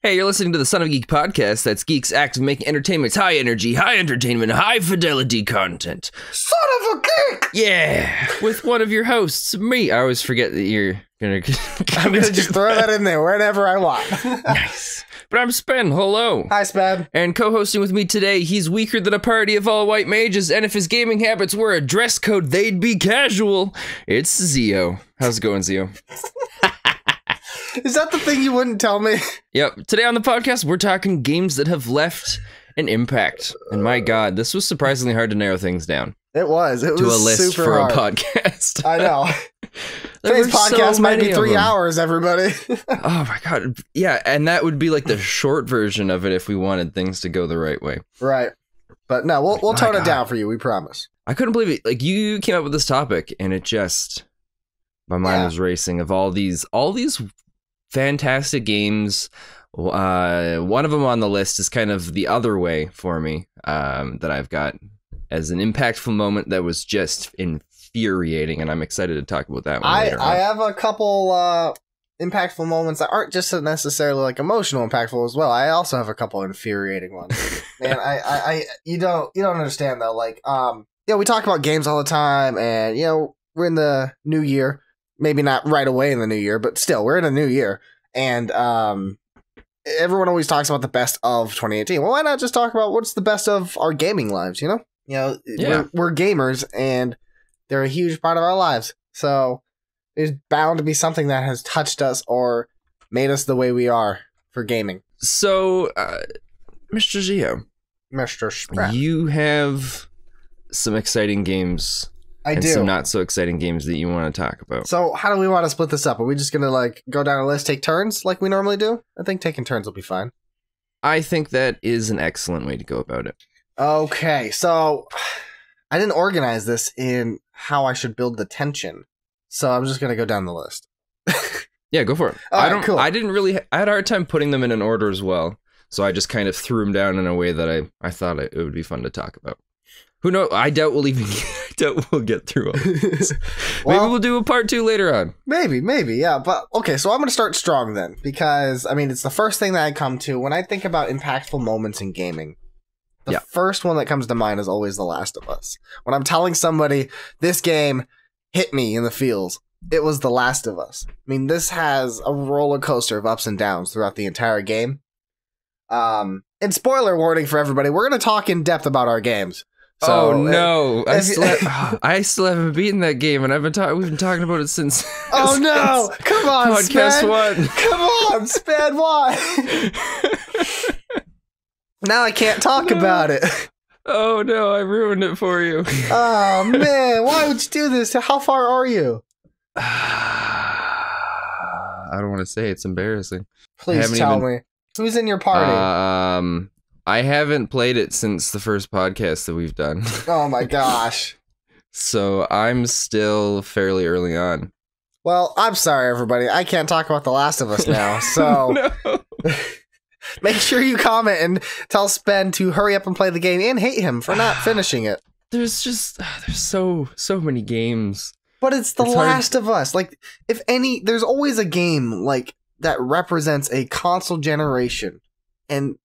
Hey, you're listening to the Son of a Geek podcast. That's Geeks active making entertainment, high energy, high entertainment, high fidelity content. Son of a geek! Yeah, with one of your hosts, me. I always forget that you're gonna. I'm gonna just throw that in there whenever I want. Nice. But I'm Spen. Hello. Hi, Spen. And co-hosting with me today, he's weaker than a party of all white mages, and if his gaming habits were a dress code, they'd be casual. It's Zio. How's it going, Zio? Is that the thing you wouldn't tell me? Yep. Today on the podcast, we're talking games that have left an impact. And my God, this was surprisingly hard to narrow things down. It was. It was to a list super for hard. a podcast. I know. Today's podcast might be 3 hours, everybody. Oh my God. Yeah, and that would be like the short version of it if we wanted things to go the right way. Right. But no, we'll tone it down for you, we promise. I couldn't believe it. Like, you came up with this topic, and it just... My mind was racing of all these fantastic games. One of them on the list is kind of the other way for me, that I've got as an impactful moment that was just infuriating, and I'm excited to talk about that one later I on. have a couple impactful moments that aren't just necessarily like emotional impactful as well. I also have a couple infuriating ones. Man, you don't understand though. Like, we talk about games all the time, and we're in the new year. Maybe not right away in the new year, but still, we're in a new year. And everyone always talks about the best of 2018. Well, why not just talk about what's the best of our gaming lives, We're gamers, and they're a huge part of our lives. So there's bound to be something that has touched us or made us the way we are for gaming. So, Mr. Zio. Mr. Spratt. You have some exciting games. I do. Some not so exciting games that you want to talk about. So how do we want to split this up? Are we just going to go down a list, take turns like we normally do? I think taking turns will be fine. I think that is an excellent way to go about it. Okay, so I didn't organize this in how I should build the tension. So I'm just going to go down the list. Yeah, go for it. Cool. I had a hard time putting them in an order as well. So I just kind of threw them down in a way that I thought it would be fun to talk about. Who knows? I doubt we'll get through all this. Maybe we'll do a part 2 later on. Maybe, yeah. But okay, so I'm going to start strong then, because it's the first thing that I come to when I think about impactful moments in gaming. The first one that comes to mind is always The Last of Us. When I'm telling somebody this game hit me in the feels, it was The Last of Us. This has a roller coaster of ups and downs throughout the entire game. And spoiler warning for everybody, we're going to talk in depth about our games. So, no! I still haven't beaten that game, and we've been talking about it since. Oh no! Come on, podcast Spen. 1. Come on, Spen. Why? Now I can't talk about it. Oh no! I ruined it for you. Oh man! Why would you do this? How far are you? I don't want to say. It's embarrassing. Please tell me. Who's in your party? I haven't played it since the first podcast that we've done. Oh my gosh. So I'm still fairly early on. Well, I'm sorry, everybody. I can't talk about The Last of Us now, so No. Make sure you comment and tell Spen to hurry up and play the game and hate him for not finishing it. There's so many games. But it's The Last of Us. Like, if any, there's always a game like that represents a console generation. And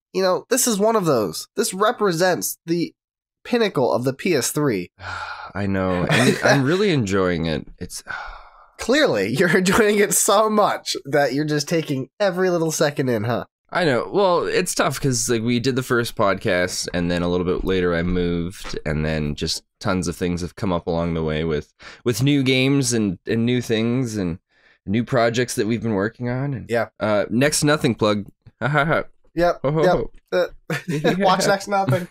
this is one of those. This represents the pinnacle of the PS3. I know. And I'm really enjoying it. It's clearly you're enjoying it so much that you're just taking every little second in, huh? I know. Well, it's tough because we did the first podcast, and then a little bit later I moved, and then just tons of things have come up along the way with new games and new things and new projects that we've been working on. And Next to Nothing plug. Yep. Watch Next to Nothing.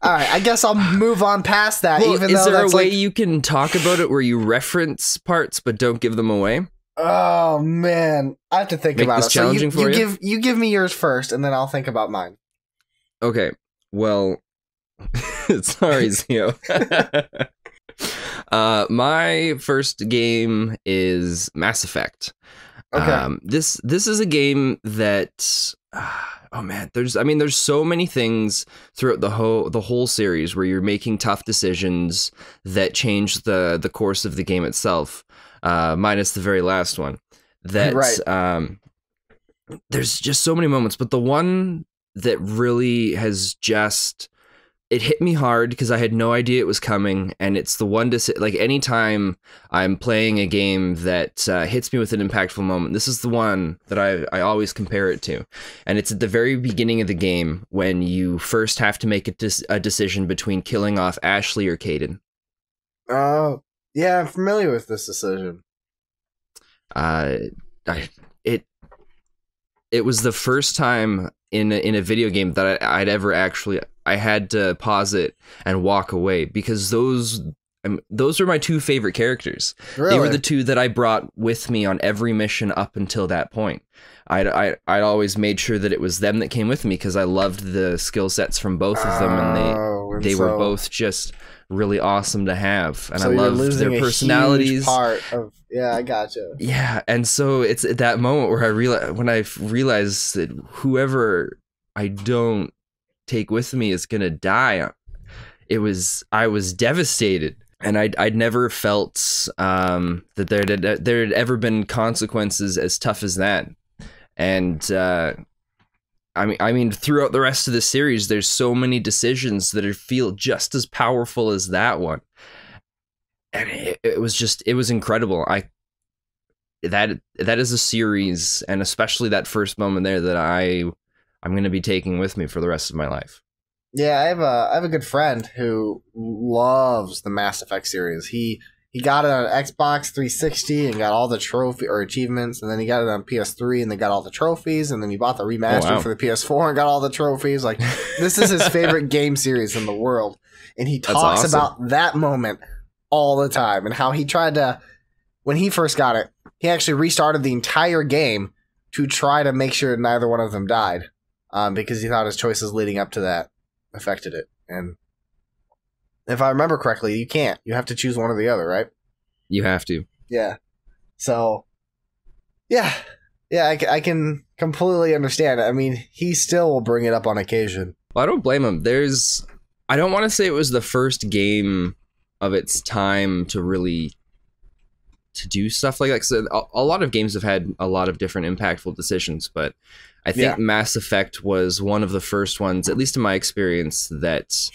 All right, I guess I'll move on past that. Well, even is though there that's a way you can talk about it where you reference parts but don't give them away? Oh man, I have to think about this it. Challenging so for you? You give me yours first, and then I'll think about mine. Okay. Well, sorry, Zio. My first game is Mass Effect. Okay. This is a game that oh man, there's so many things throughout the whole series where you're making tough decisions that change the course of the game itself. Minus the very last one. That right. there's just so many moments, but the one that really has just, it hit me hard because I had no idea it was coming, and it's the one to like anytime I'm playing a game that hits me with an impactful moment, this is the one that I always compare it to, and it's at the very beginning of the game when you first have to make a decision between killing off Ashley or Caden. Oh, yeah, I'm familiar with this decision. It was the first time in a video game that I'd ever actually, I had to pause it and walk away, because those were my two favorite characters. Really? They were the two that I brought with me on every mission up until that point. I'd always made sure that it was them that came with me because I loved the skill sets from both of them, and they were both just really awesome to have, and so I loved their personalities. Yeah, I gotcha. Yeah, and so it's at that moment where I realized that whoever I don't take with me is gonna die. I was devastated, and I'd never felt that there had ever been consequences as tough as that. And I mean, throughout the rest of the series, there's so many decisions that feel just as powerful as that one, and it was incredible. That is a series, and especially that first moment there, that I'm going to be taking with me for the rest of my life. Yeah, I have a good friend who loves the Mass Effect series. He got it on Xbox 360 and got all the trophy or achievements, and then he got it on PS3 and they got all the trophies, and then he bought the remaster for the PS4 and got all the trophies. Like, this is his favorite game series in the world, and he talks about that moment all the time and how he tried to, when he first got it, he actually restarted the entire game to try to make sure neither one of them died, because he thought his choices leading up to that affected it. And if I remember correctly, you can't. You have to choose one or the other, right? You have to. Yeah. So, yeah, I can completely understand. I mean, he still will bring it up on occasion. Well, I don't blame him. I don't want to say it was the first game of its time to really do stuff like that. So a lot of games have had a lot of different impactful decisions, but I think Mass Effect was one of the first ones, at least in my experience, that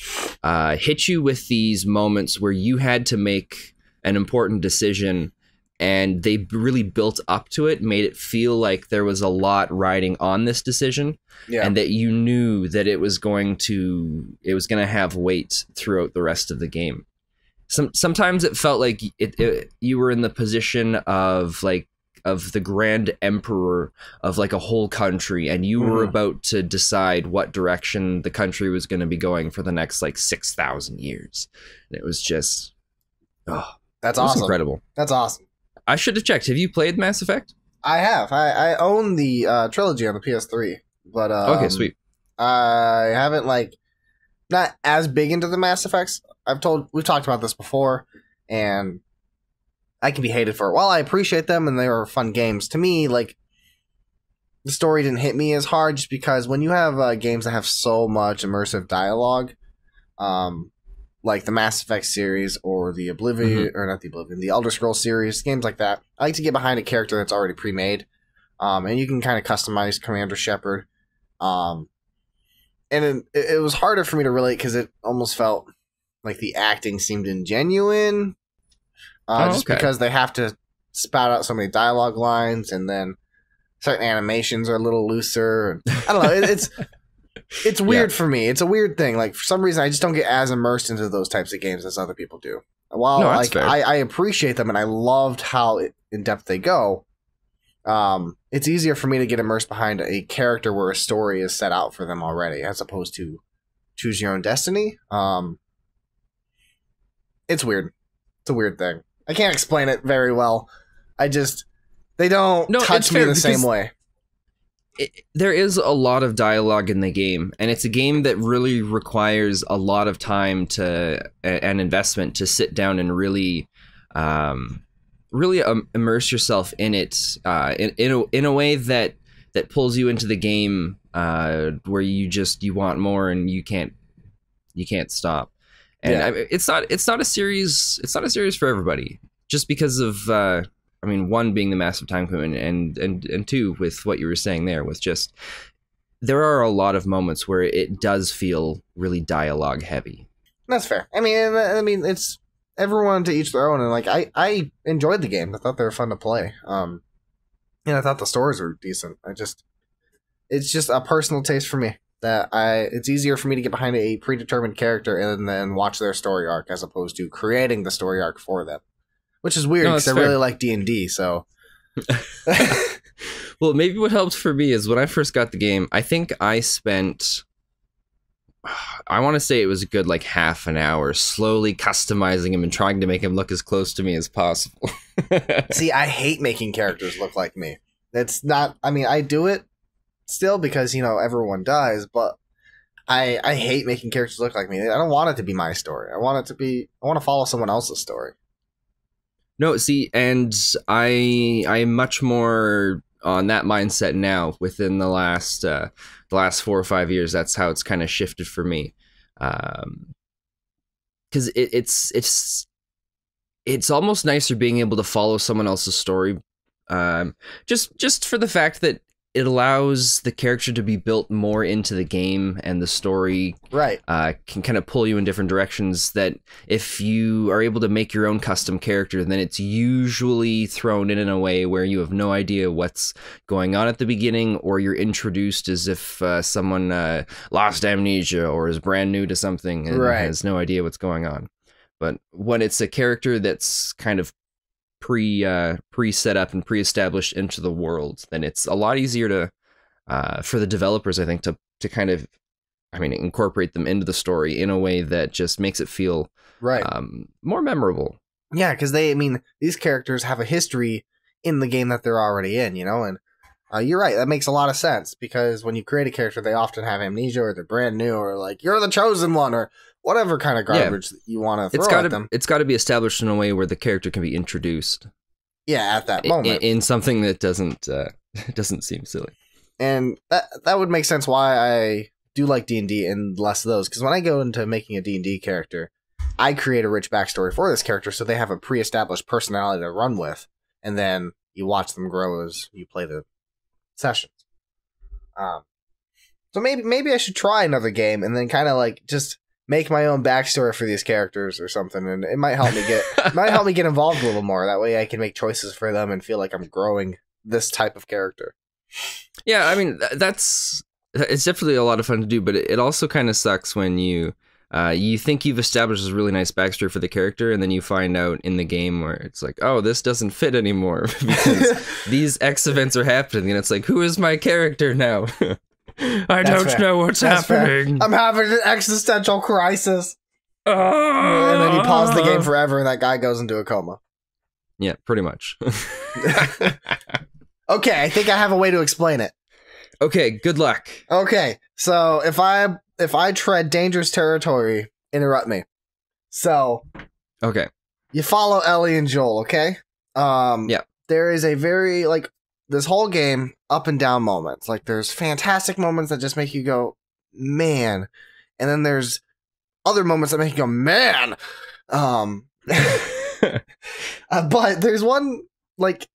hit you with these moments where you had to make an important decision, and they really built up to it, made it feel like there was a lot riding on this decision, and that you knew that it was going to have weight throughout the rest of the game. Sometimes it felt like you were in the position of the grand emperor of like a whole country, and you were about to decide what direction the country was going to be going for the next like 6,000 years. And it was just, that's awesome. Incredible. That's awesome. I should have checked. Have you played Mass Effect? I have. I own the trilogy on the PS3, but okay, sweet. I haven't not as big into the Mass Effects. We've talked about this before, and I can be hated for it. While I appreciate them and they were fun games, to me, the story didn't hit me as hard, just because when you have games that have so much immersive dialogue, like the Mass Effect series or the the Elder Scrolls series, games like that, I like to get behind a character that's already pre-made, and you can kind of customize Commander Shepard. And it was harder for me to relate because it almost felt like the acting seemed ingenuine. Because they have to spout out so many dialogue lines, and then certain animations are a little looser. I don't know. It's weird for me. It's a weird thing. For some reason, I just don't get as immersed into those types of games as other people do. While I appreciate them and I loved how in depth they go, it's easier for me to get immersed behind a character where a story is set out for them already, as opposed to choose your own destiny. It's weird. It's a weird thing. I can't explain it very well. They don't touch me the same way. There is a lot of dialogue in the game, and it's a game that really requires a lot of time and investment to sit down and really immerse yourself in it in a way that pulls you into the game, where you want more and you can't stop. And it's not a series for everybody, just because of I mean, one being the massive time commitment, and two with what you were saying there with just there are a lot of moments where it does feel really dialogue heavy. That's fair. I mean, it's everyone to each their own, and like I enjoyed the game. I thought they were fun to play. And I thought the stories were decent. It's just a personal taste for me that it's easier for me to get behind a predetermined character and then watch their story arc as opposed to creating the story arc for them, which is weird because I really like D&D. So, well, maybe what helped for me is when I first got the game, I think I spent, I want to say it was a good like half an hour slowly customizing him and trying to make him look as close to me as possible. See, I hate making characters look like me. It's not, I mean, I do it still because, you know, everyone does, but I hate making characters look like me. I don't want it to be my story. I want to follow someone else's story. No, see, and I'm much more on that mindset now within the last 4 or 5 years. That's how it's kind of shifted for me. Because it's almost nicer being able to follow someone else's story. Just for the fact that it allows the character to be built more into the game, and the story right can kind of pull you in different directions. That if you are able to make your own custom character, then it's usually thrown in a way where you have no idea what's going on at the beginning, or you're introduced as if someone lost amnesia or is brand new to something and has no idea what's going on. But when it's a character that's kind of pre-set up and pre-established into the world, then it's a lot easier to for the developers, I think, to kind of, I mean, incorporate them into the story in a way that just makes it feel more memorable. Yeah, because these characters have a history in the game that they're already in, you know, and you're right, that makes a lot of sense, because when you create a character, they often have amnesia, or they're brand new, or like, you're the chosen one, or whatever kind of garbage you want to throw at them. It's got to be established in a way where the character can be introduced. Yeah, at that moment. In something that doesn't seem silly. And that would make sense why I do like D&D and less of those. Because when I go into making a D&D character, I create a rich backstory for this character, so they have a pre-established personality to run with. And then you watch them grow as you play the sessions. So maybe I should try another game and then kind of like just make my own backstory for these characters or something, and it might help me get involved a little more. That way I can make choices for them and feel like I'm growing this type of character. Yeah, I mean, it's definitely a lot of fun to do, but it also kind of sucks when you think you've established this really nice backstory for the character, and then you find out in the game where it's like, oh, this doesn't fit anymore because these X events are happening, and it's like, who is my character now? I don't know what's happening. I'm having an existential crisis. And then you pause the game forever, and that guy goes into a coma. Yeah, pretty much. Okay, I think I have a way to explain it. Okay, good luck. Okay, so if I tread dangerous territory, interrupt me. So, okay, you follow Ellie and Joel, okay? Yeah. There is a very, like, this whole game, up and down moments. Like, there's fantastic moments that just make you go, man. And then there's other moments that make you go, man. But there's one, like,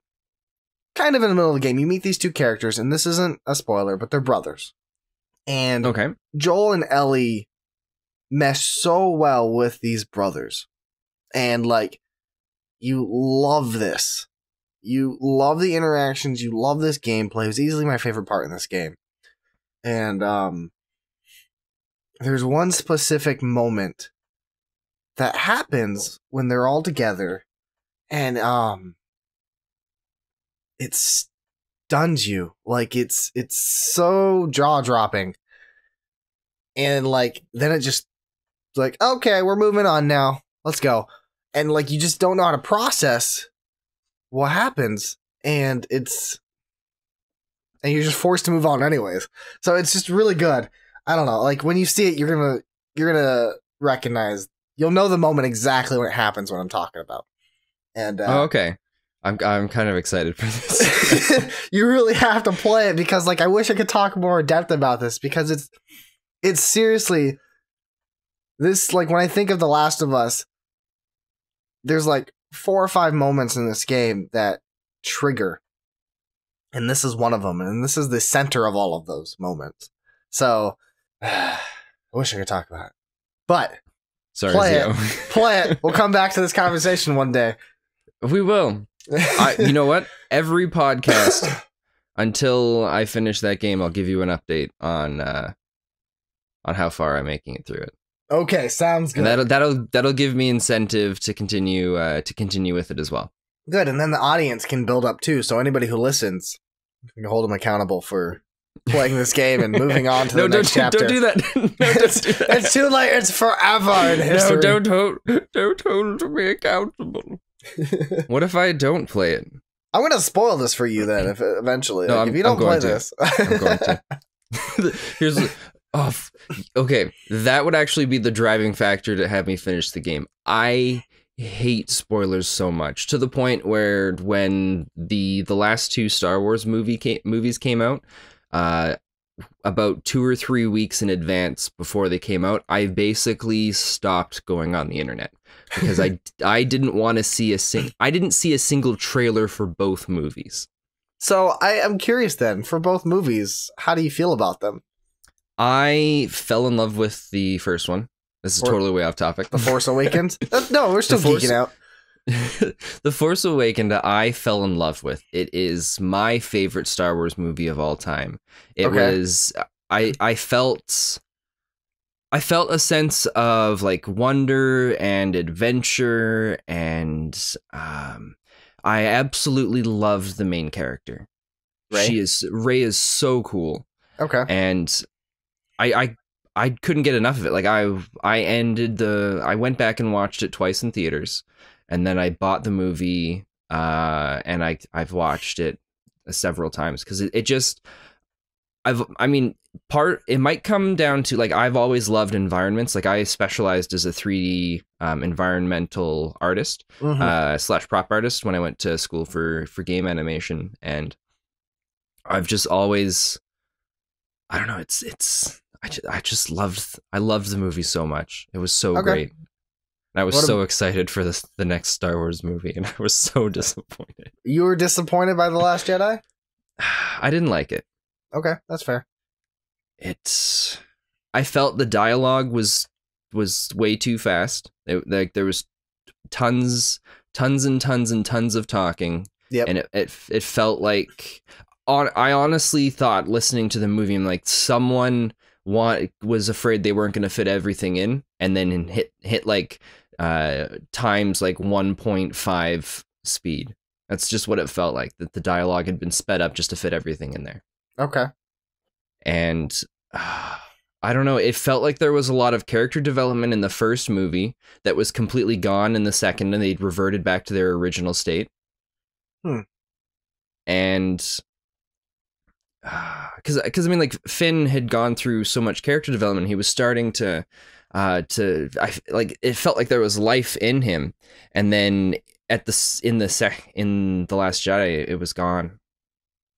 kind of in the middle of the game. You meet these two characters, and this isn't a spoiler, but they're brothers. And Joel and Ellie mesh so well with these brothers. And, like, you love this. You love the interactions. You love this gameplay. It was easily my favorite part in this game. And there's one specific moment that happens when they're all together, and it stuns you. Like, it's so jaw-dropping. And, like, then it just, like, okay, we're moving on now. Let's go. And, like, you just don't know how to process what happens, and you're just forced to move on anyways. So it's just really good. I don't know, like, when you see it, you're gonna recognize, you'll know the moment exactly when it happens, what I'm talking about. And okay, I'm kind of excited for this. You really have to play it, because, like, I wish I could talk more in depth about this, because it's seriously this, like, when I think of The Last of Us, there's like 4 or 5 moments in this game that trigger. And this is one of them. And this is the center of all of those moments. So, I wish I could talk about it. But, Sorry, play Zio. it. Play it. We'll come back to this conversation one day. We will. You know what? Every podcast, until I finish that game, I'll give you an update on how far I'm making it through it. Okay, sounds good. And that'll give me incentive to continue with it as well. Good, and then the audience can build up too. So anybody who listens, you can hold them accountable for playing this game and moving on to the next chapter. Don't do that. No, don't do that. It's too late. It's forever in history. No, don't hold me accountable. What if I don't play it? I'm gonna spoil this for you then. If eventually, No, like, if you don't play to. this, I'm going to. Okay, that would actually be the driving factor to have me finish the game. I hate spoilers so much, to the point where when the last two Star Wars movies came out, about 2 or 3 weeks in advance before they came out, I basically stopped going on the internet because I didn't want to see I didn't see a single trailer for both movies. So I am curious then, for both movies, how do you feel about them? I fell in love with the first one. This is totally way off topic. The Force Awakens? No, we're still geeking out. The Force Awakens, I fell in love with. It is my favorite Star Wars movie of all time. It was. I felt a sense of like wonder and adventure, and I absolutely loved the main character. Rey is so cool. Okay, and I couldn't get enough of it. Like I went back and watched it twice in theaters, and then I bought the movie, and I've watched it several times because it just, it might come down to, like, I've always loved environments. Like, I specialized as a 3D environmental artist, / prop artist when I went to school for game animation, and I've just always, I don't know, I loved the movie so much. It was so great. And I was so excited for the next Star Wars movie, and I was so disappointed. You were disappointed by The Last Jedi? I didn't like it. Okay, that's fair. I felt the dialogue was way too fast. Like there was tons and tons of talking. Yep. And it felt like, I honestly thought, listening to the movie, I'm like, someone was afraid they weren't going to fit everything in, and then hit like times like 1.5 speed. That's just what it felt like, that the dialogue had been sped up just to fit everything in there. Okay. And I don't know, it felt like there was a lot of character development in the first movie that was completely gone in the second, and they'd reverted back to their original state. And because I mean, like, Finn had gone through so much character development, he was starting to it felt like there was life in him, and then in the Last Jedi, it was gone.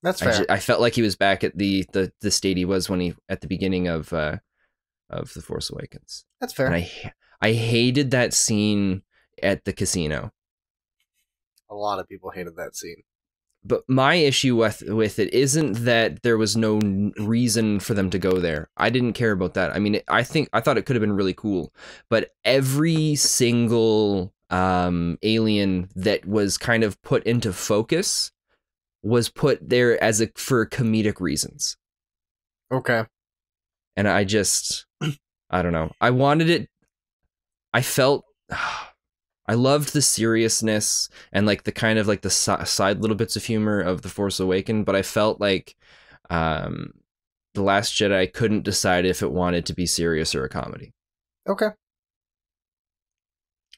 That's fair. I felt like he was back at the state he was when he at the beginning of The Force Awakens. That's fair. And I hated that scene at the casino. A lot of people hated that scene. But my issue with it isn't that there was no reason for them to go there. I didn't care about that. I mean, I thought it could have been really cool, but every single alien that was kind of put into focus was put there for comedic reasons. Okay. And I don't know. I wanted it. I loved the seriousness and like the kind of like the side little bits of humor of The Force Awakens, but I felt like The Last Jedi couldn't decide if it wanted to be serious or a comedy. Okay.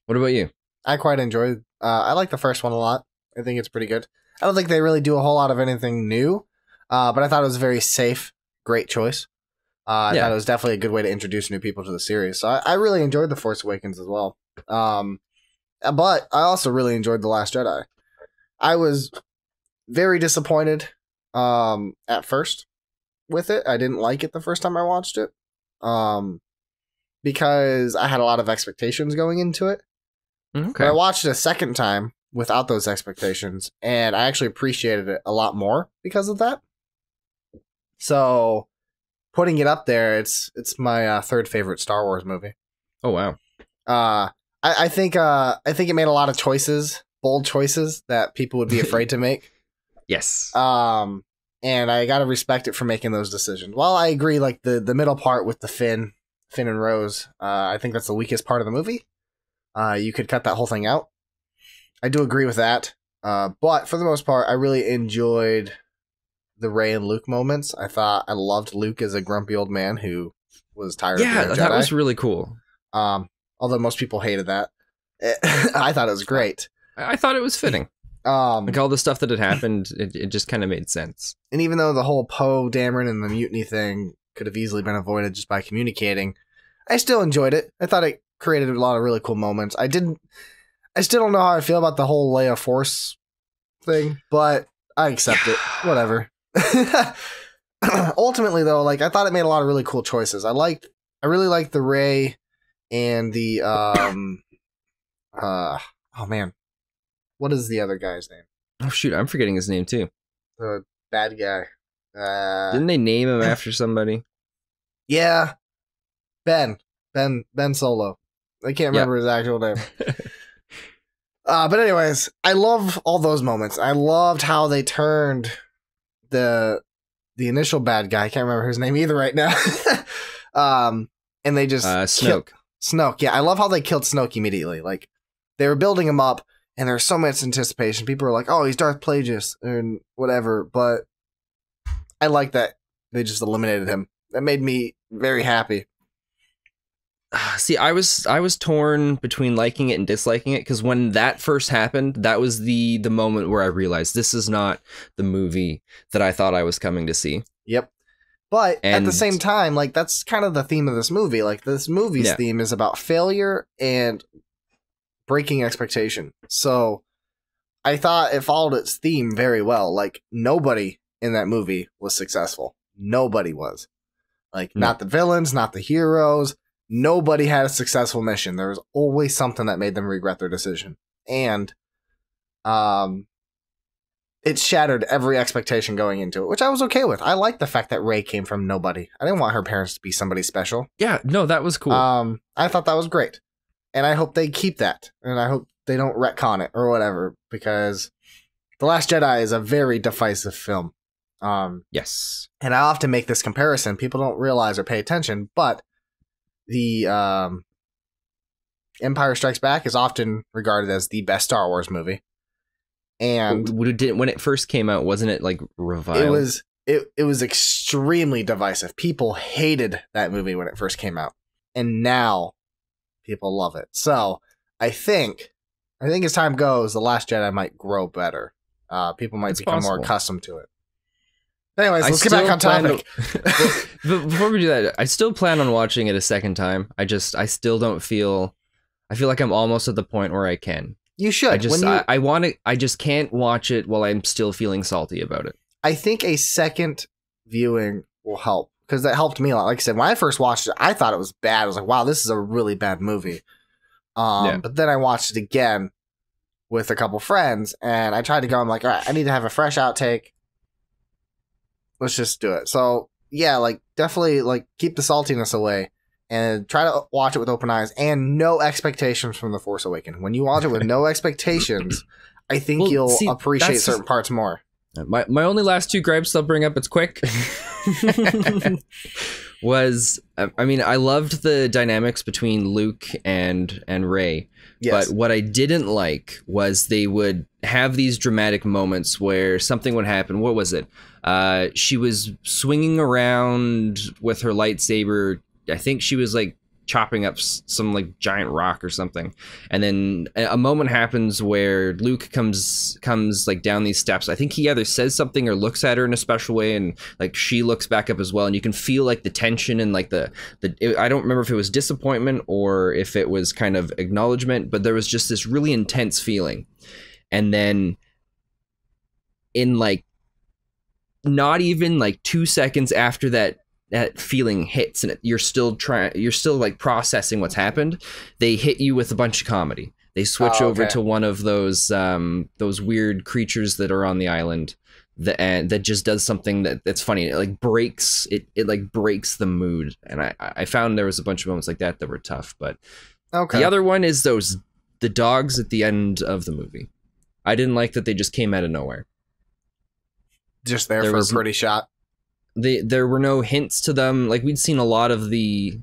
What about you? I quite enjoyed. I like the first one a lot. I think it's pretty good. I don't think they really do a whole lot of anything new, but I thought it was a very safe, great choice. I thought it was definitely a good way to introduce new people to the series. So I really enjoyed The Force Awakens as well. But I also really enjoyed The Last Jedi. I was very disappointed at first with it. I didn't like it the first time I watched it because I had a lot of expectations going into it. Okay. But I watched it a second time without those expectations, and I actually appreciated it a lot more because of that. So, putting it up there, it's my third favorite Star Wars movie. Oh wow! I think it made a lot of choices, bold choices that people would be afraid to make. Yes. And I gotta respect it for making those decisions. While I agree, like the middle part with the Finn and Rose, I think that's the weakest part of the movie. You could cut that whole thing out. I do agree with that. But for the most part, I really enjoyed the Rey and Luke moments. I loved Luke as a grumpy old man who was tired of being a Jedi. That was really cool. Although most people hated that. I thought it was great. I thought it was fitting. Like all the stuff that had happened, it just kind of made sense. And even though the whole Poe, Dameron, and the mutiny thing could have easily been avoided just by communicating, I still enjoyed it. I thought it created a lot of really cool moments. I still don't know how I feel about the whole Leia Force thing, but I accept it. Whatever. Ultimately, though, like I thought it made a lot of really cool choices. I really liked the Rey and the oh man, what is the other guy's name? Oh shoot, I'm forgetting his name too. The bad guy. Didn't they name him after somebody? Yeah, Ben Solo. I can't remember his actual name. But anyways, I love all those moments. I loved how they turned the initial bad guy. I can't remember his name either right now. And they just Snoke. Snoke. Yeah, I love how they killed Snoke immediately. Like they were building him up, and there's so much anticipation. People are like, "Oh, he's Darth Plagueis and whatever." But I like that they just eliminated him. That made me very happy. See, I was torn between liking it and disliking it, because when that first happened, that was the moment where I realized this is not the movie that I thought I was coming to see. Yep. But at the same time, like that's kind of the theme of this movie. Like this movie's theme is about failure and breaking expectation. So I thought it followed its theme very well. Like nobody in that movie was successful. Nobody was. Like not the villains, not the heroes. Nobody had a successful mission. There was always something that made them regret their decision. And it shattered every expectation going into it, which I was okay with. I liked the fact that Rey came from nobody. I didn't want her parents to be somebody special. Yeah, no, that was cool. I thought that was great. And I hope they keep that. And I hope they don't retcon it or whatever, because The Last Jedi is a very divisive film. Yes. And I often make this comparison. People don't realize or pay attention, but the Empire Strikes Back is often regarded as the best Star Wars movie. And when it first came out, wasn't it like reviled? It was extremely divisive. People hated that movie when it first came out, and now people love it. So I think as time goes, The Last Jedi might grow better. People might become more accustomed to it. Anyways, let's get back on topic. Before we do that, I still plan on watching it a second time. I still don't feel. I feel like I'm almost at the point where I can. You should. I want to. I just can't watch it while I'm still feeling salty about it. I think a second viewing will help, because that helped me a lot. Like I said, when I first watched it, I thought it was bad. I was like, wow, this is a really bad movie. But then I watched it again with a couple friends, and I tried to go. I'm like, all right, I need to have a fresh outtake. Let's just do it. So yeah, like definitely like keep the saltiness away and try to watch it with open eyes and no expectations from The Force Awakens. When you watch it with no expectations, I think you'll appreciate certain parts more. My only last two gripes I'll bring up, it's quick, was, I mean, I loved the dynamics between Luke and Rey. Yes. But what I didn't like was they would have these dramatic moments where something would happen. What was it? She was swinging around with her lightsaber. I think she was like chopping up some like giant rock or something. And then a moment happens where Luke comes like down these steps. I think he either says something or looks at her in a special way, and like she looks back up as well. And you can feel like the tension and like I don't remember if it was disappointment or if it was kind of acknowledgement, but there was just this really intense feeling. And then in like not even like 2 seconds after that feeling hits and you're still like processing what's happened, they hit you with a bunch of comedy. They switch over to one of those weird creatures that are on the island that just does something that's funny. It like breaks the mood. And I found there was a bunch of moments like that were tough. But the other one is the dogs at the end of the movie. I didn't like that they just came out of nowhere. Just there for a pretty shot. There were no hints to them. Like, we'd seen a lot of the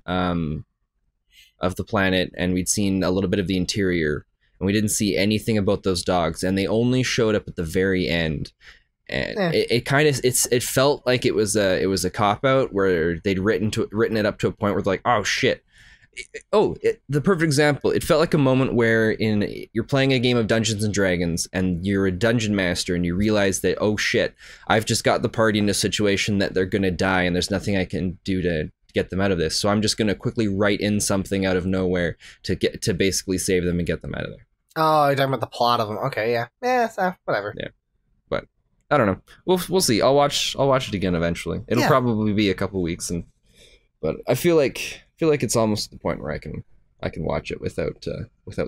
planet, and we'd seen a little bit of the interior, and we didn't see anything about those dogs, and they only showed up at the very end. And it felt like it was a cop out where they'd written it up to a point where they're like, oh shit. The perfect example. It felt like a moment where you're playing a game of Dungeons and Dragons and you're a dungeon master and you realize that, oh shit, I've just got the party in a situation that they're gonna die and there's nothing I can do to get them out of this. So I'm just gonna quickly write in something out of nowhere to basically save them and get them out of there. Oh, you're talking about the plot of them. Okay, yeah, whatever. Yeah, but I don't know. We'll see. I'll watch it again eventually. It'll probably be a couple weeks, but I feel like it's almost the point where I can watch it without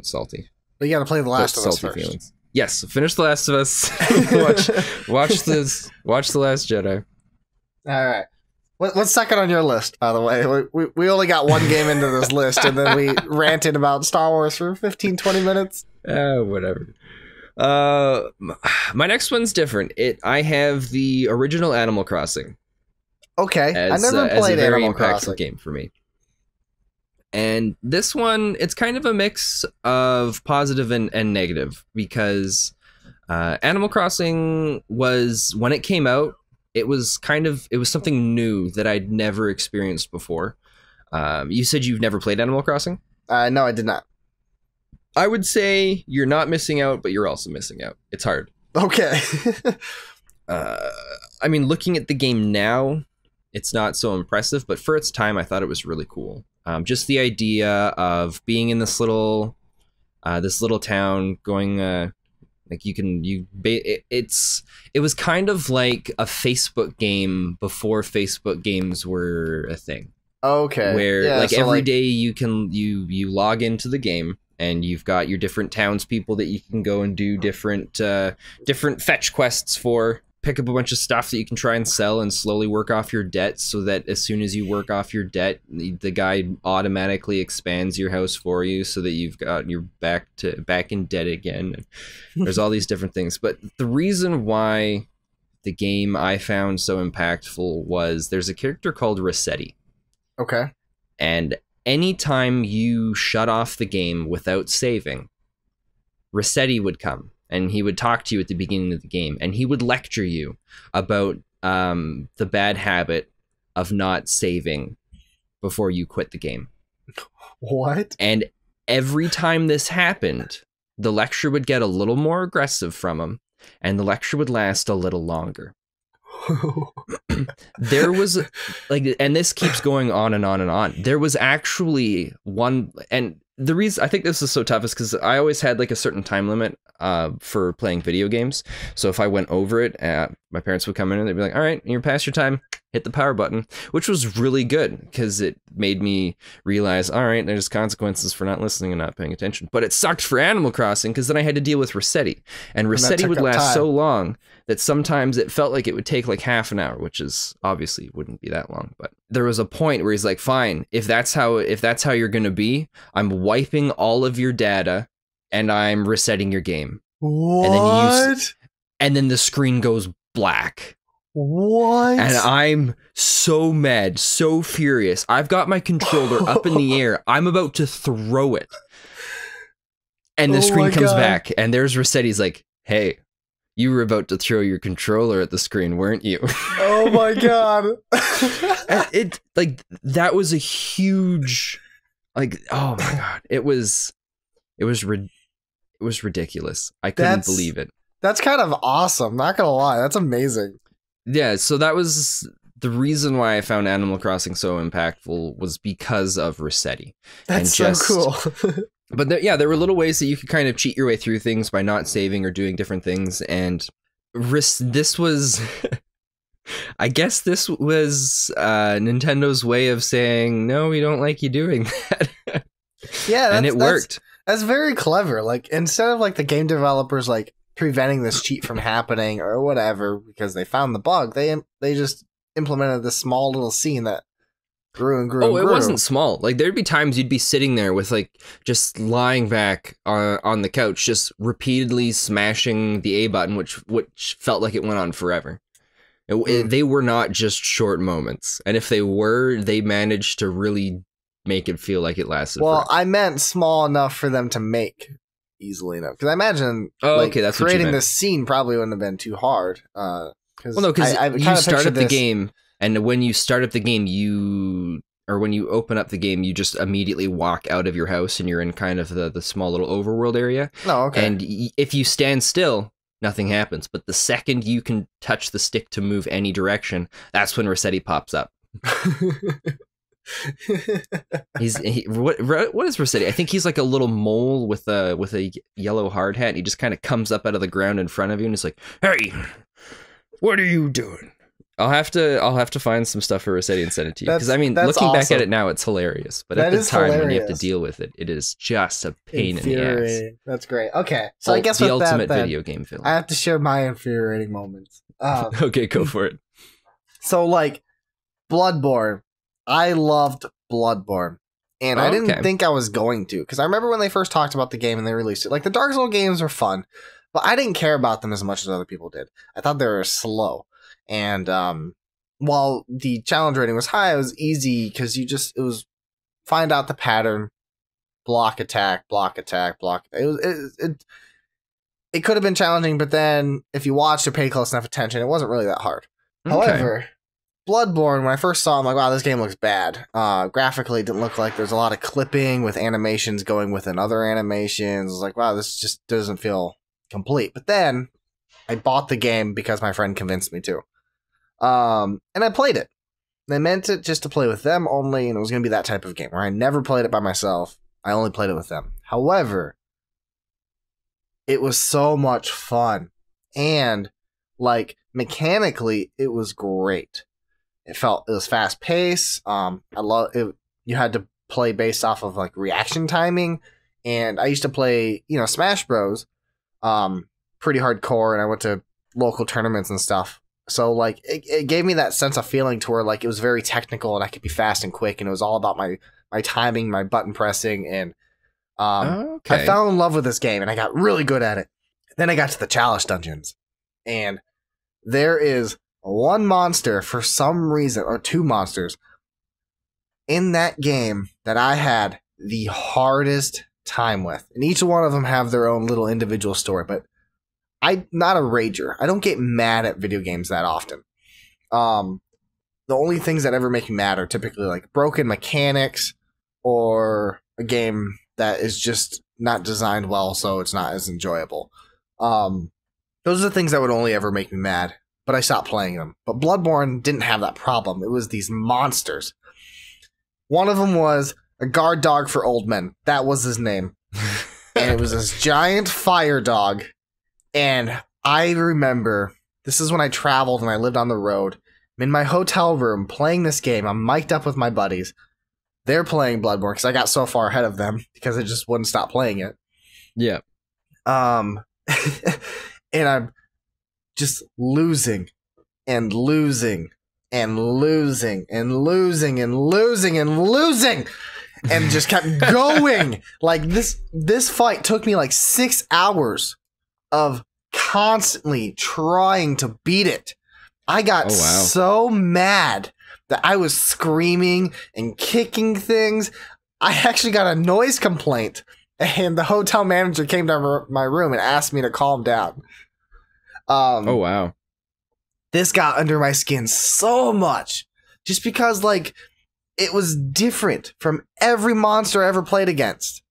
salty. But you got to play The Last of Us first. Feelings. Yes, finish The Last of Us. watch The Last Jedi. All right. What's second on your list, by the way? We only got one game into this list, and then we ranted about Star Wars for 15, 20 minutes. Whatever. My next one's different. I have the original Animal Crossing. Okay, I never played Animal Crossing. As a very impactful game for me. And this one, it's kind of a mix of positive and negative, because Animal Crossing was, when it came out, it was something new that I'd never experienced before. You said you've never played Animal Crossing? No, I did not. I would say you're not missing out, but you're also missing out. It's hard. Okay. I mean, looking at the game now, it's not so impressive, but for its time, I thought it was really cool. Just the idea of being in this little town, going it was kind of like a Facebook game before Facebook games were a thing. Okay. Where every day you log into the game and you've got your different townspeople that you can go and do different fetch quests for. Pick up a bunch of stuff that you can try and sell and slowly work off your debt, so that as soon as you work off your debt, the guy automatically expands your house for you so that you're back in debt again. There's all these different things. But the reason why the game I found so impactful was there's a character called Rossetti. Okay. And anytime you shut off the game without saving, Rossetti would come. And he would talk to you at the beginning of the game, and he would lecture you about the bad habit of not saving before you quit the game. What? And every time this happened, the lecture would get a little more aggressive from him, and the lecture would last a little longer. There was and this keeps going on and on and on. There was actually one, and the reason I think this is so tough is because I always had like a certain time limit for playing video games. So if I went over it, my parents would come in and they'd be like, all right, you're past your time, hit the power button, which was really good because it made me realize, all right, there's consequences for not listening and not paying attention. But it sucked for Animal Crossing because then I had to deal with Rossetti, and Rossetti would last so long that sometimes it felt like it would take like half an hour, which is obviously wouldn't be that long. But there was a point where he's like, fine, if that's how you're going to be, I'm wiping all of your data and I'm resetting your game. What? And then the screen goes black. What? And I'm so mad, so furious. I've got my controller up in the air. I'm about to throw it. And the screen comes back, and there's Rossetti's like, hey, you were about to throw your controller at the screen, weren't you? Oh my god. And that was a huge, oh my god. It was ridiculous. I couldn't believe it. That's kind of awesome. Not gonna lie. That's amazing. Yeah, so that was the reason why I found Animal Crossing so impactful, was because of Rossetti. That's so cool. But there were little ways that you could kind of cheat your way through things by not saving or doing different things. And this was, I guess this was Nintendo's way of saying, no, we don't like you doing that. Yeah, and it worked. That's very clever. Like, instead of like the game developers like preventing this cheat from happening or whatever because they found the bug, they just implemented this small little scene that grew and grew. Oh, and it grew. wasn't small. Like, there'd be times you'd be sitting there with like just lying back on the couch, just repeatedly smashing the A button, which felt like it went on forever. They were not just short moments, and if they were, they managed to really make it feel like it lasted. Well, forever. I meant small enough for them to make easily enough, because I imagine that's creating this scene probably wouldn't have been too hard. Well, no, because you start up the game, and when you start up the game, when you open up the game, you just immediately walk out of your house, and you're in kind of the small little overworld area. Oh, okay. And if you stand still, nothing happens. But the second you can touch the stick to move any direction, that's when Rossetti pops up. What is Rossetti? I think he's like a little mole with a yellow hard hat. And he just kind of comes up out of the ground in front of you, and he's like, "Hey, what are you doing?" I'll have to find some stuff for Rossetti and send it to you, because I mean, looking back at it now, it's hilarious. But at the time when you have to deal with it, it is just a pain in the ass. That's great. Okay, so I guess the with ultimate that, video game film. I have to share my infuriating moments. Okay, go for it. So, like, Bloodborne. I loved Bloodborne. And I didn't think I was going to. Because I remember when they first talked about the game and they released it. Like, the Dark Souls games were fun. But I didn't care about them as much as other people did. I thought they were slow. And while the challenge rating was high, it was easy. Because it was find out the pattern. Block, attack, block, attack, block. It could have been challenging. But then, if you watched or paid close enough attention, it wasn't really that hard. Okay. However, Bloodborne, when I first saw it, I'm like, wow, this game looks bad. Graphically, it didn't look like there's a lot of clipping with animations going within other animations. I was like, wow, this just doesn't feel complete. But then I bought the game because my friend convinced me to. And I played it. They meant it just to play with them only, and it was going to be that type of game where I never played it by myself. I only played it with them. However, it was so much fun. And, like, mechanically, it was great. It was fast paced. I love it. You had to play based off of like reaction timing, and I used to play, Smash Bros. Pretty hardcore, and I went to local tournaments and stuff. So like it gave me that sense of feeling to where like it was very technical, and I could be fast and quick, and it was all about my timing, my button pressing, and I fell in love with this game, and I got really good at it. Then I got to the challenge dungeons, and there is one monster for some reason, or two monsters in that game that I had the hardest time with. And each one of them have their own little individual story, but I'm not a rager. I don't get mad at video games that often. The only things that ever make me mad are typically like broken mechanics or a game that is just not designed well, so it's not as enjoyable. Those are the things that would only ever make me mad. But I stopped playing them. But Bloodborne didn't have that problem. It was these monsters. One of them was a guard dog for old men. That was his name. And it was this giant fire dog. And I remember, this is when I traveled and I lived on the road. I'm in my hotel room playing this game. I'm mic'd up with my buddies. They're playing Bloodborne because I got so far ahead of them because I just wouldn't stop playing it. Yeah. And I'm just losing and losing and losing and losing and losing and losing and just kept going. Like this fight took me like 6 hours of constantly trying to beat it. I got so mad that I was screaming and kicking things. I actually got a noise complaint, and the hotel manager came to my room and asked me to calm down. Oh wow. This got under my skin so much just because like it was different from every monster I ever played against.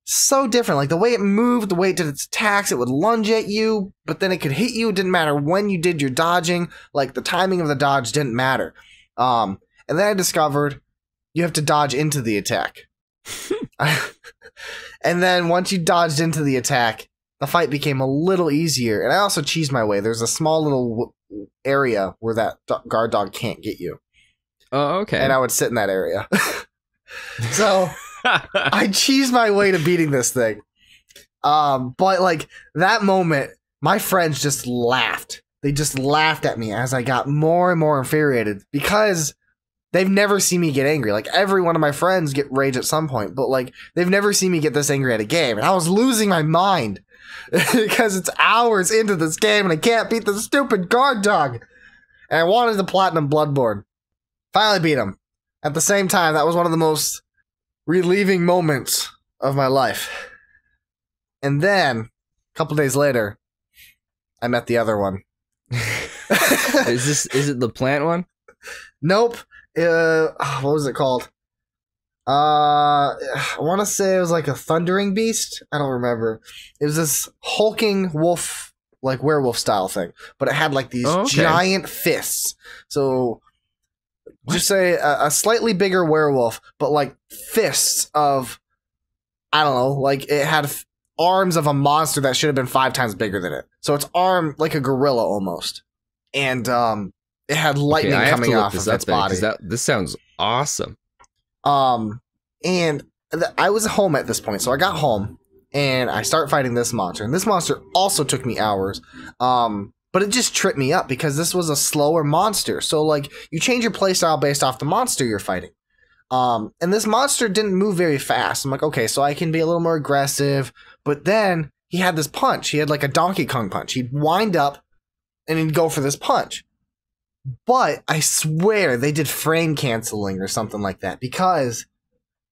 So different. Like the way it moved, the way it did its attacks, it would lunge at you, but then it could hit you. It didn't matter when you did your dodging. Like the timing of the dodge didn't matter. And then I discovered you have to dodge into the attack. And then once you dodged into the attack, the fight became a little easier, and I also cheesed my way. There's a small little area where that guard dog can't get you. Oh, okay. And I would sit in that area. So I cheesed my way to beating this thing. But like that moment, my friends just laughed. They just laughed at me as I got more and more infuriated because they've never seen me get angry. Like every one of my friends get rage at some point, but like they've never seen me get this angry at a game. And I was losing my mind because it's hours into this game and I can't beat the stupid guard dog. And I wanted to platinum Bloodborne. Finally beat him. At the same time, that was one of the most relieving moments of my life. And then, a couple days later, I met the other one. Is it the plant one? Nope. What was it called? I want to say it was like a thundering beast. I don't remember. It was this hulking wolf, like werewolf style thing, but it had like these giant fists. So just say a slightly bigger werewolf, but like fists of, I don't know, like it had arms of a monster that should have been 5 times bigger than it. So it's armed like a gorilla almost. And it had lightning coming off of its body. This sounds awesome. And I was home at this point, so I got home and I start fighting this monster. And this monster also took me hours. But it just tripped me up because this was a slower monster. So like you change your playstyle based off the monster you're fighting. And this monster didn't move very fast. I'm like, okay, so I can be a little more aggressive. But then he had this punch. He had like a Donkey Kong punch. He'd wind up and he'd go for this punch. But I swear they did frame canceling or something like that, because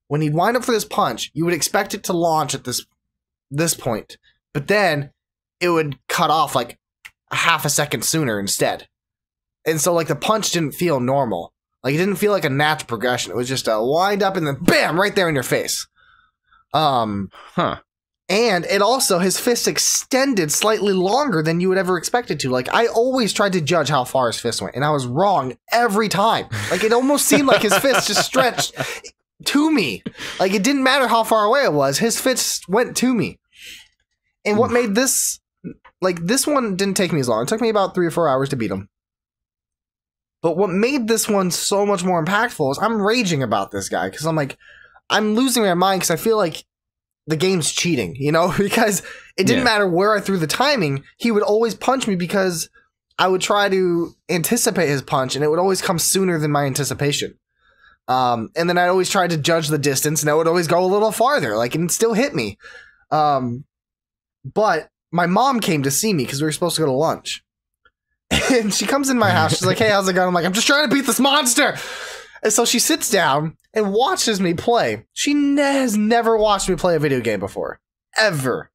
when he'd wind up for this punch, you would expect it to launch at this point, but then it would cut off like a half a second sooner instead. And so like the punch didn't feel normal. Like it didn't feel like a natural progression. It was just a wind up and then bam, right there in your face. And it also, his fist extended slightly longer than you would ever expect it to. Like, I always tried to judge how far his fist went, and I was wrong every time. Like, it almost seemed like his fist just stretched to me. Like, it didn't matter how far away it was. His fist went to me. And what made this... Like, this one didn't take me as long. It took me about 3 or 4 hours to beat him. But what made this one so much more impactful is I'm raging about this guy, because I'm like, I'm losing my mind because I feel like the game's cheating, you know, because it didn't matter where I threw the timing. He would always punch me because I would try to anticipate his punch and it would always come sooner than my anticipation. And then I'd always try to judge the distance and it would always go a little farther, like, and still hit me. But my mom came to see me because we were supposed to go to lunch. And she comes in my house. She's like, hey, how's it going? I'm like, I'm just trying to beat this monster. And so she sits down and watches me play. She has never watched me play a video game before. Ever.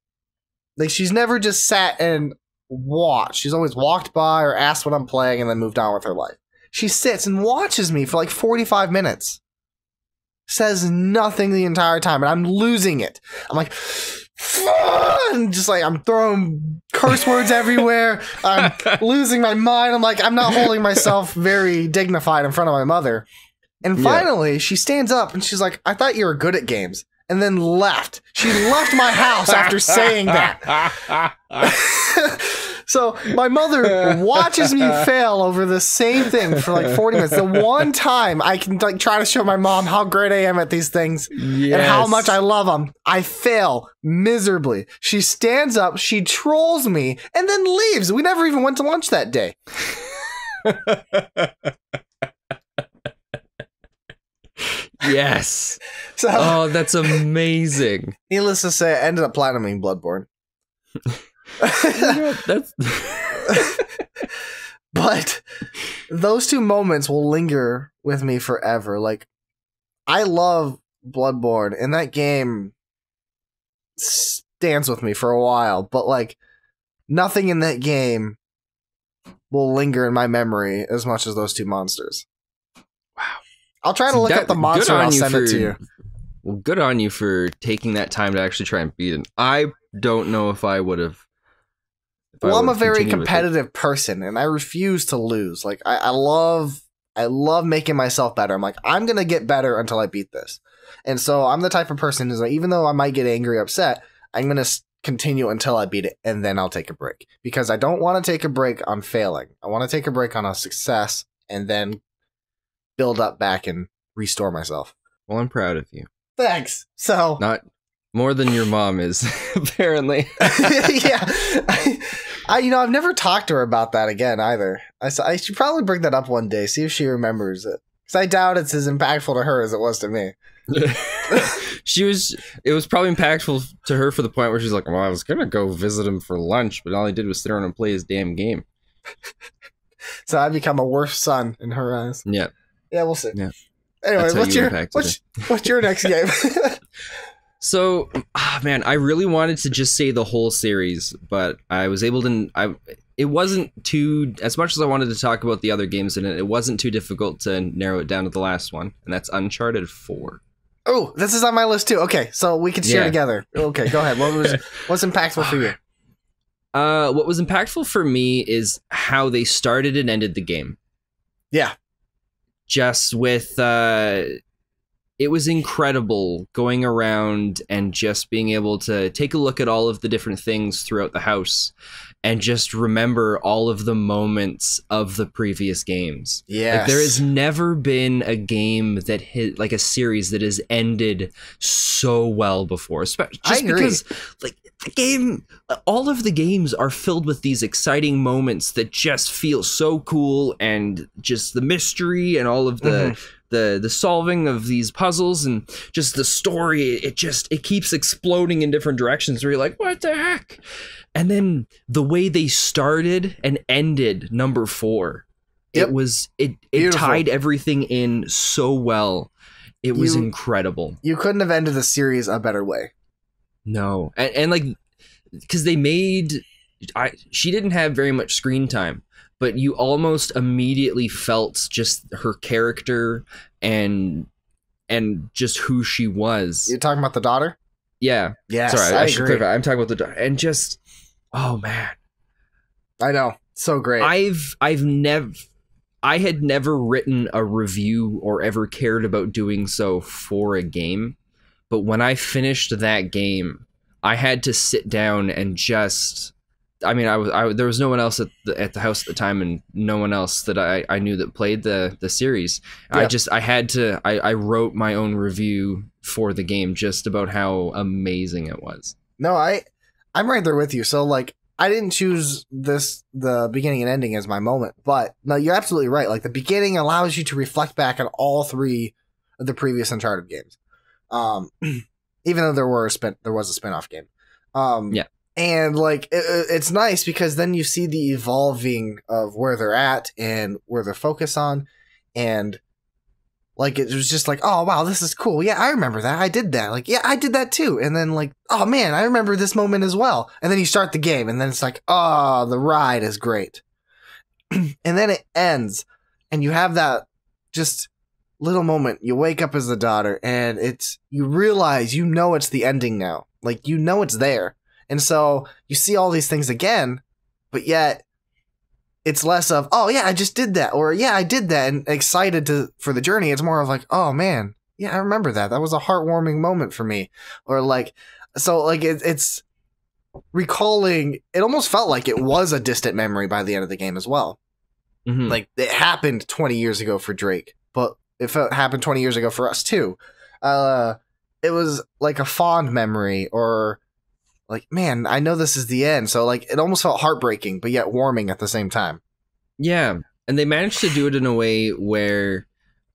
Like, she's never just sat and watched. She's always walked by or asked what I'm playing and then moved on with her life. She sits and watches me for like 45 minutes. Says nothing the entire time, and I'm losing it. I'm like, and just like, I'm throwing curse words everywhere. I'm losing my mind. I'm like, I'm not holding myself very dignified in front of my mother. And finally, she stands up and she's like, I thought you were good at games. And then left. She left my house after saying that. So my mother watches me fail over the same thing for like 40 minutes. The one time I can like try to show my mom how great I am at these things and how much I love them, I fail miserably. She stands up, she trolls me, and then leaves. We never even went to lunch that day. Yes. Oh, that's amazing. Needless to say, I ended up platinuming Bloodborne. That's But those two moments will linger with me forever. Like, I love Bloodborne, and that game stands with me for a while, but like nothing in that game will linger in my memory as much as those two monsters. Wow. I'll try to look up the monster and I'll send it to you. Well, good on you for taking that time to actually try and beat it. I don't know if I would have. Well, I'm a very competitive person, and I refuse to lose. Like, I love making myself better. I'm like, I'm going to get better until I beat this. And so I'm the type of person who's like, even though I might get angry or upset, I'm going to continue until I beat it, and then I'll take a break. Because I don't want to take a break on failing. I want to take a break on a success, and then build up back and restore myself. Well, I'm proud of you. Thanks. So Not more than your mom is, apparently. yeah, I've never talked to her about that again either. I should probably bring that up one day, see if she remembers it. Because I doubt it's as impactful to her as it was to me. It was probably impactful to her for the point where she's like, well, I was gonna go visit him for lunch, but all he did was sit around and play his damn game. So I become a worse son in her eyes. Yeah. Yeah, we'll see. Yeah. Anyway, what's your next game? So, man, I really wanted to just say the whole series, but I was able to. It wasn't too, as much as I wanted to talk about the other games in it. It wasn't too difficult to narrow it down to the last one, and that's Uncharted 4. Oh, this is on my list too. Okay, so we can share together. Okay, go ahead. What's impactful for you? What was impactful for me is how they started and ended the game. Yeah. Just with it was incredible going around and just being able to take a look at all of the different things throughout the house and just remember all of the moments of the previous games. Yes. Like, there has never been a game that hit, like a series that has ended so well before. Especially just because, like, the game, all of the games are filled with these exciting moments that just feel so cool, and just the mystery and all of the solving of these puzzles and just the story, it keeps exploding in different directions where you're like, what the heck? And then the way they started and ended number 4, it tied everything in so well. It was incredible. You couldn't have ended the series a better way. No. And like, because she didn't have very much screen time, but you almost immediately felt just her character and just who she was. You're talking about the daughter? Yeah. Yes, sorry, I should agree. clarify. I'm talking about the daughter. And just, oh man. I know. So great. I had never written a review or ever cared about doing so for a game. But when I finished that game, I had to sit down and just, I mean, there was no one else at the house at the time, and no one else that I knew that played the series. Yeah. I wrote my own review for the game just about how amazing it was. No, I'm right there with you. So like, I didn't choose the beginning and ending as my moment, but no, you're absolutely right. Like, the beginning allows you to reflect back on all 3 of the previous Uncharted games. Even though there was a spin-off game. Yeah. And like, it's nice because then you see the evolving of where they're at and where they're focused on. And like, it was just like, oh wow, this is cool. Yeah, I remember that. I did that. Like, yeah, I did that too. And then like, oh man, I remember this moment as well. And then you start the game and then it's like, oh, the ride is great. And then it ends and you have that just little moment. You wake up as the daughter and you realize, it's the ending now. Like, it's there. And so you see all these things again, but yet it's less of, oh yeah, I just did that, or yeah, I did that, and excited for the journey. It's more of like, oh man, yeah, I remember that. That was a heartwarming moment for me. Or like, so like it's recalling, it almost felt like it was a distant memory by the end of the game as well. Mm-hmm. Like, it happened 20 years ago for Drake, but it happened 20 years ago for us too. It was like a fond memory, or like, man, I know this is the end. So like, it almost felt heartbreaking, but yet warming at the same time. Yeah. And they managed to do it in a way where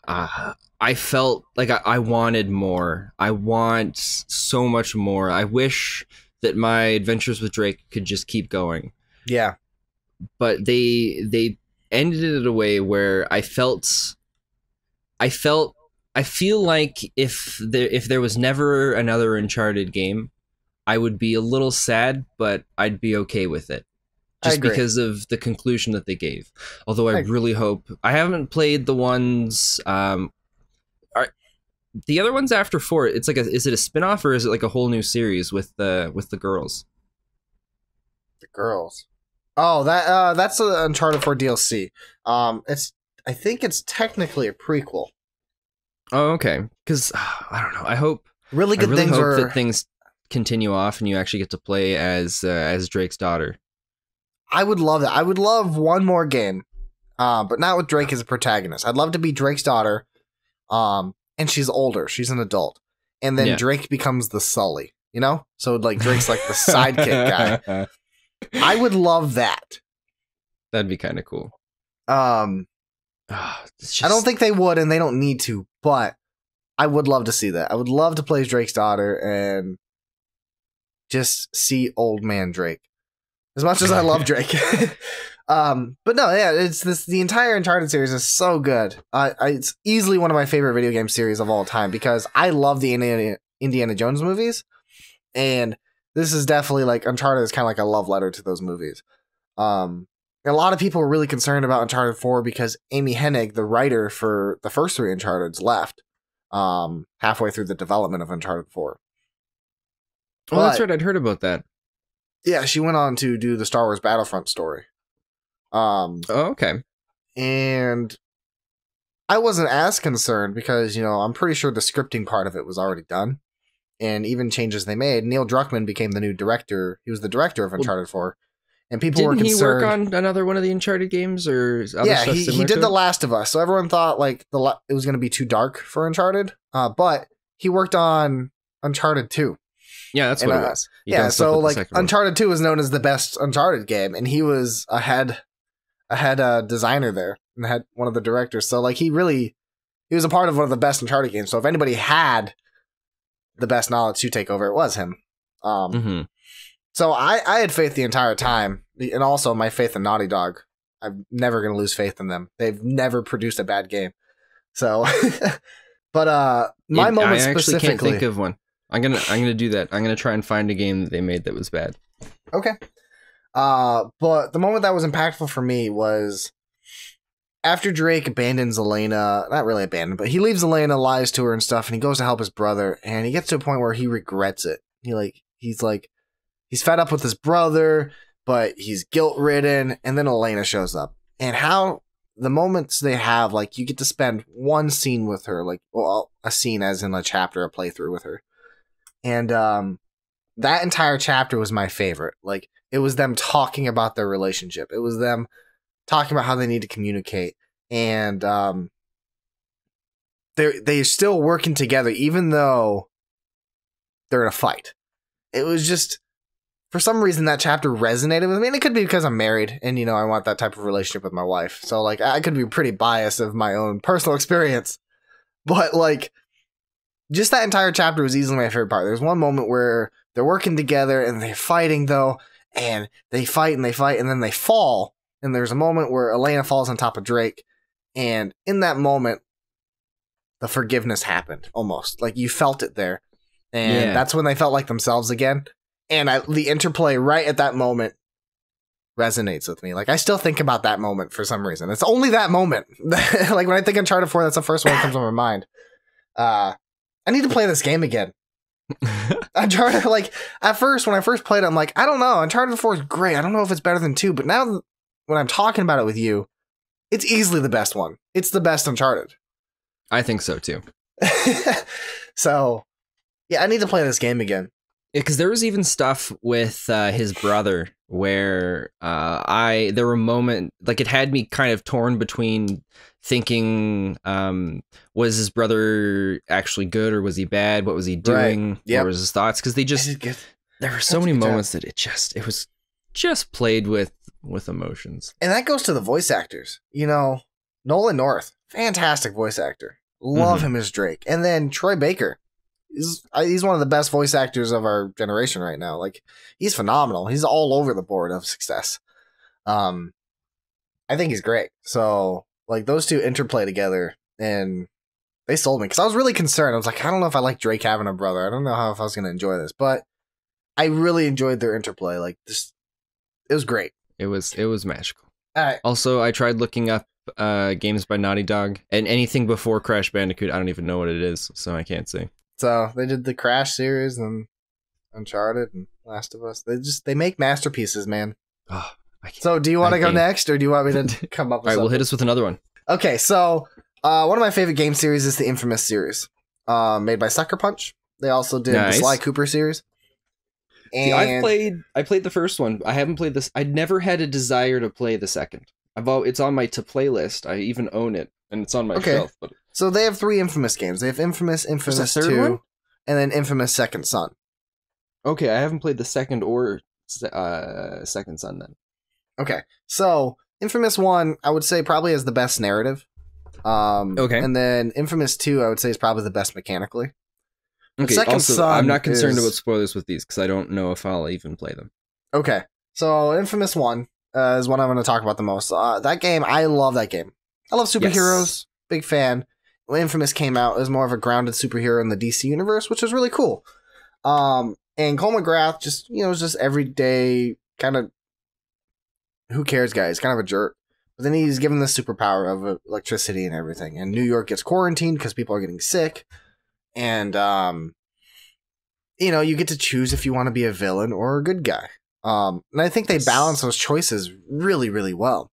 I felt like I wanted more. I want so much more. I wish that my adventures with Drake could just keep going. Yeah. But they ended it in a way where I feel like if there was never another Uncharted game, I would be a little sad, but I'd be okay with it. Just because of the conclusion that they gave. Although I really hope... I haven't played the ones... the other ones after 4, it's like is it a spin-off, or is it like a whole new series with the girls? The girls. Oh, that's an Uncharted 4 DLC. I think it's technically a prequel. Oh, okay. Because I don't know. I hope really good things that things continue off and you actually get to play as Drake's daughter. I would love that. I would love one more game, but not with Drake as a protagonist. I'd love to be Drake's daughter, and she's older. She's an adult, and then Yeah. Drake becomes the Sully, you know? So like Drake's like the sidekick guy. I would love that. That'd be kind of cool. It's just, I don't think they would, and they don't need to, but I would love to see that. I would love to play as Drake's daughter and just see old man Drake. As much as I love Drake. But no, yeah, the entire Uncharted series is so good. It's easily one of my favorite video game series of all time because I love the Indiana Jones movies, and this is definitely like Uncharted is kind of like a love letter to those movies. A lot of people were really concerned about Uncharted 4 because Amy Hennig, the writer for the first 3 Uncharted's, left halfway through the development of Uncharted 4. Oh, that's right. I'd heard about that. Yeah, she went on to do the Star Wars Battlefront story. Okay. And I wasn't as concerned because, I'm pretty sure the scripting part of it was already done. And even changes they made, Neil Druckmann became the new director. He was the director of Uncharted 4. And people were concerned. Didn't he work on another one of the Uncharted games or other stuff similar he did to The it? Last of Us. So everyone thought like it was going to be too dark for Uncharted. But he worked on Uncharted 2. Yeah, that's what it was. So like Uncharted 2 is known as the best Uncharted game, and he was a head designer there and had one of the directors. So like he was a part of one of the best Uncharted games. So if anybody had the best knowledge to take over, it was him. So I had faith the entire time, and also my faith in Naughty Dog. I'm never going to lose faith in them. They've never produced a bad game. So, but my moment I actually specifically, can't think of one. I'm gonna do that. I'm gonna try and find a game that they made that was bad. Okay. But the moment that was impactful for me was after Drake abandons Elena, not really abandoned, but he leaves Elena, lies to her and stuff, and he goes to help his brother, and he gets to a point where he regrets it. He's fed up with his brother, but he's guilt-ridden, and then Elena shows up. And how the moments they have, like, you get to spend one scene with her, like, well, a scene as in a chapter, a playthrough with her. And that entire chapter was my favorite. Like, it was them talking about their relationship. It was them talking about how they need to communicate. And they're still working together, even though they're in a fight. It was just, for some reason, that chapter resonated with me. And it could be because I'm married and, I want that type of relationship with my wife. So, like, I could be pretty biased of my own personal experience. But, like, just that entire chapter was easily my favorite part. There's one moment where they're working together and they're fighting, though. And they fight and then they fall. And there's a moment where Elena falls on top of Drake. And in that moment, the forgiveness happened, almost. Like, you felt it there. And that's when they felt like themselves again. And the interplay right at that moment resonates with me. Like, I still think about that moment for some reason. It's only that moment. Like, when I think Uncharted 4, that's the first one that comes to my mind. I need to play this game again. Uncharted, like, at first, when I first played it, I'm like, I don't know. Uncharted 4 is great. I don't know if it's better than 2. But now, when I'm talking about it with you, it's easily the best one. It's the best Uncharted. I think so, too. So, yeah, I need to play this game again. Yeah, because there was even stuff with his brother where there were moments, like, it had me kind of torn between thinking, was his brother actually good or was he bad? What was he doing? Right. Yep. What was his thoughts? Because there were so many moments that it was just played with emotions. And that goes to the voice actors. Nolan North, fantastic voice actor. Love him as Drake. And then Troy Baker. He's one of the best voice actors of our generation right now. Like, he's phenomenal. He's all over the board of success. I think he's great. So, like, those two interplay together, and they sold me because I was really concerned. I was like, I don't know if I like Drake having a brother. I don't know if I was going to enjoy this, but I really enjoyed their interplay. Like, it was great. It was magical. All right. Also, I tried looking up games by Naughty Dog, and anything before Crash Bandicoot, I don't even know what it is, so I can't say. So they did the Crash series and Uncharted and Last of Us. They make masterpieces, man. Oh, so do you want to go next, or do you want me to come up with All right, we'll hit us with another one. Okay, so one of my favorite game series is the Infamous series, made by Sucker Punch. They also did the Sly Cooper series. And See, I played the first one. I haven't played this. I never had a desire to play the second. It's on my to play list. I even own it, and it's on my shelf. But so they have 3 Infamous games. They have Infamous the third 2. one? and then Infamous Second Son. Okay, I haven't played the second or Second Son then. Okay, so Infamous 1, I would say probably has the best narrative. Okay. And then Infamous 2, I would say is probably the best mechanically. Okay, Second also, Son I'm not concerned is- about spoilers with these because I don't know if I'll even play them. Okay, so Infamous 1 is what I'm going to talk about the most. That game, I love that game. I love superheroes, Yes. big fan. When Infamous came out, it was more of a grounded superhero in the DC universe, which was really cool. And Cole McGrath just, was just everyday kind of who cares guy. He's kind of a jerk. But then he's given the superpower of electricity and everything. And New York gets quarantined because people are getting sick. And, you get to choose if you want to be a villain or a good guy. And I think they balance those choices really, really well.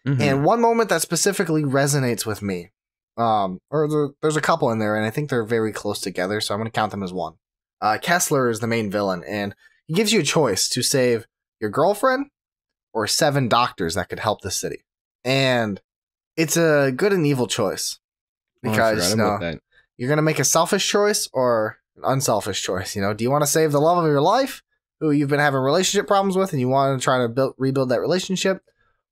Mm-hmm. And one moment that specifically resonates with me, there's a couple in there, and I think they're very close together, so I'm going to count them as one. Kessler is the main villain, and he gives you a choice to save your girlfriend or 7 doctors that could help the city. And it's a good and evil choice. Because, you're going to make a selfish choice or an unselfish choice. Do you want to save the love of your life, who you've been having relationship problems with, and you want to try to rebuild that relationship?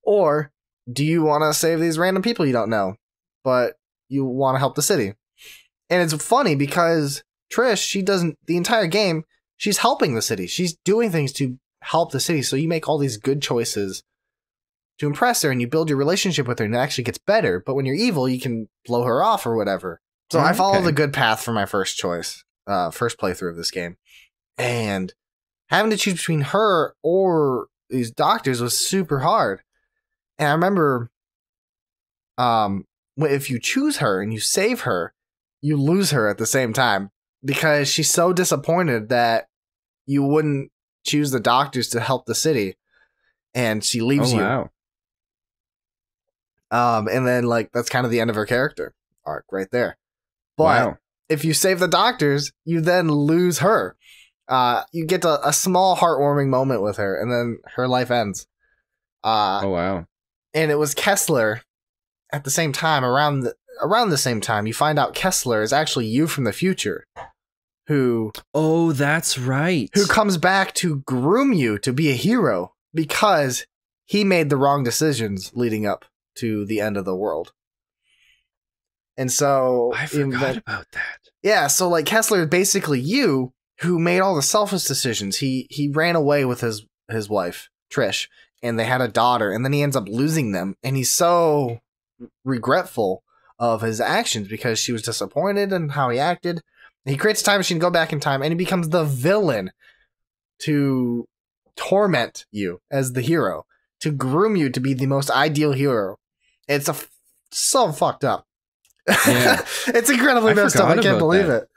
Or do you want to save these random people you don't know, but you want to help the city? And it's funny because Trish, she doesn't, the entire game, she's helping the city. She's doing things to help the city. So you make all these good choices to impress her and you build your relationship with her and it actually gets better. But when you're evil, you can blow her off or whatever. So I followed the good path for my first choice, first playthrough of this game. And having to choose between her or these doctors was super hard. And I remember, if you choose her and you save her, you lose her at the same time because she's so disappointed that you wouldn't choose the doctors to help the city, and she leaves you. Wow. And then that's kind of the end of her character arc right there. But if you save the doctors, you then lose her. You get a small heartwarming moment with her, and then her life ends. Oh wow. And it was Kessler at the same time, around the same time, you find out Kessler is actually you from the future. Oh, that's right. Who comes back to groom you to be a hero because he made the wrong decisions leading up to the end of the world. And so I forgot about that. Yeah, so Kessler is basically you who made all the selfish decisions. He ran away with his wife, Trish, and they had a daughter, and then he ends up losing them, and he's so regretful of his actions because she was disappointed in how he acted. And he creates a time machine to go back in time, and he becomes the villain to torment you as the hero, to groom you to be the most ideal hero. It's so fucked up. Yeah. It's incredibly messed up. I can't believe it.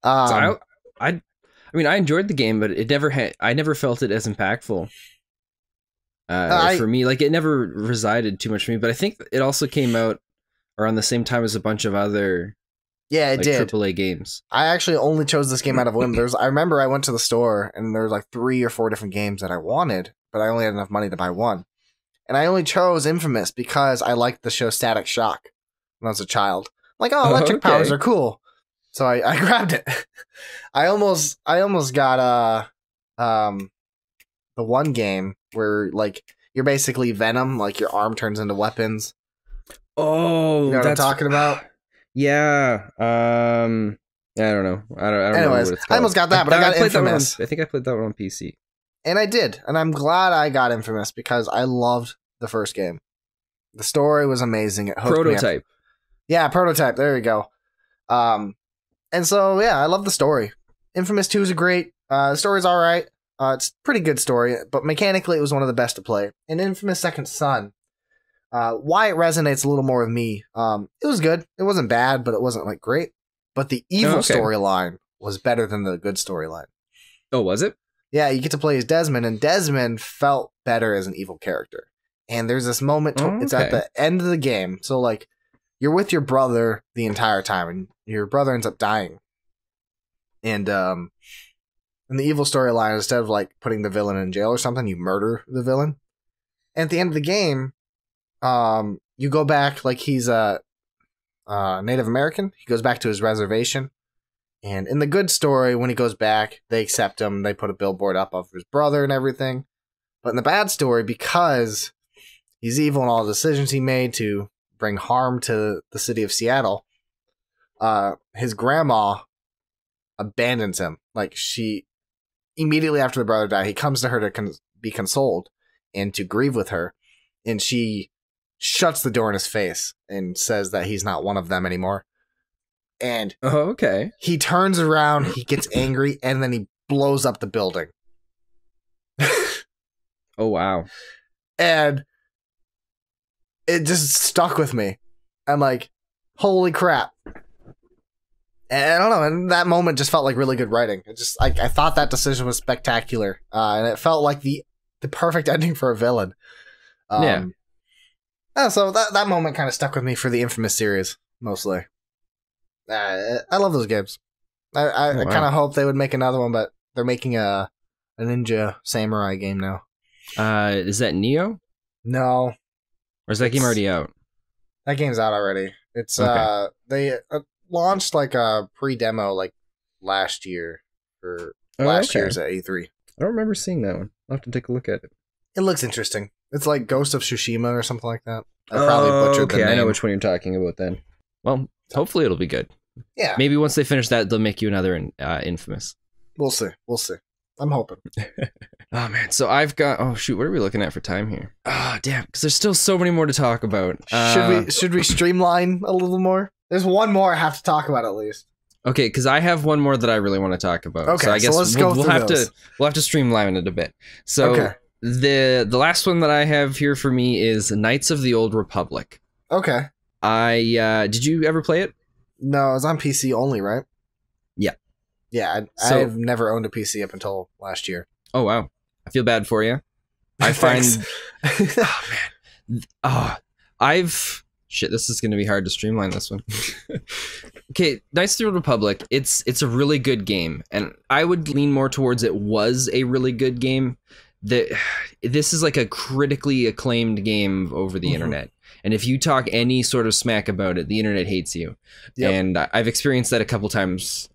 So I mean, I enjoyed the game, but I never felt it as impactful. For me, it never resided too much for me. But I think it also came out around the same time as a bunch of other, it did, AAA games. I actually only chose this game out of whim. I remember I went to the store and there were 3 or 4 different games that I wanted, but I only had enough money to buy one. And I only chose Infamous because I liked the show Static Shock when I was a child. Electric powers are cool. So I grabbed it. I almost got the one game where you're basically Venom, your arm turns into weapons. Oh, you know what I'm talking about? Yeah. I don't know. I don't Anyways, know what it's called. I almost got that, but I got Infamous. I think I played that one on PC. And I did, and I'm glad I got Infamous because I loved the first game. The story was amazing. It hooked Prototype. Me up. Yeah, Prototype. There you go. And so yeah, I love the story. Infamous 2 is great. The story's all right. It's a pretty good story, but mechanically it was one of the best to play. And Infamous Second Son, why it resonates a little more with me, it was good. It wasn't bad, but it wasn't great. But the evil storyline was better than the good storyline. Oh, was it? Yeah, you get to play as Desmond, and Desmond felt better as an evil character. And there's this moment, it's at the end of the game, so you're with your brother the entire time, and your brother ends up dying. And in the evil storyline, instead of putting the villain in jail or something, you murder the villain. And at the end of the game, you go back he's a Native American. He goes back to his reservation, And in the good story, when he goes back, they accept him. They put a billboard up of his brother and everything. But in the bad story, because he's evil in all the decisions he made to bring harm to the city of Seattle, his grandma abandons him. Like, she, immediately after the brother died, he comes to her to be consoled and to grieve with her. And she shuts the door in his face and says that he's not one of them anymore. And okay. He turns around, he gets angry, and then he blows up the building. Oh, wow. And it just stuck with me. I'm like, holy crap. And I don't know, and that moment just felt like really good writing. It just, I thought that decision was spectacular. And it felt like the perfect ending for a villain. Yeah. So that moment kind of stuck with me for the Infamous series, mostly. I love those games. I kind of hope they would make another one, but they're making a Ninja Samurai game now. Is that Neo? No. Or is that game already out? That game's out already. It's okay. They launched like a pre-demo like last year for last year's at E3. I don't remember seeing that one. I'll have to take a look at it. It looks interesting. It's like Ghost of Tsushima or something like that. I probably butchered the name. I know which one you're talking about then. Well, hopefully it'll be good. Yeah. Maybe once they finish that, they'll make you another Infamous. We'll see. I'm hoping. Oh, man. So I've got... Oh, shoot. What are we looking at for time here? Oh, damn. Because there's still so many more to talk about. Should we streamline a little more? There's one more I have to talk about at least. Okay, because I have one more that I really want to talk about. Okay, so I guess let's go we'll have to streamline it a bit. So okay. The last one that I have here for me is Knights of the Old Republic. Okay. Did you ever play it? No, it's on PC only, right? Yeah. Yeah, I've never owned a PC up until last year. Oh, wow. I feel bad for you. I find... oh, man. Shit, this is going to be hard to streamline this one. Okay, Knights of the Old Republic, it's a really good game. And I would lean more towards it was a really good game. This is like a critically acclaimed game over the internet. And if you talk any sort of smack about it, the internet hates you. Yep. And I've experienced that a couple times.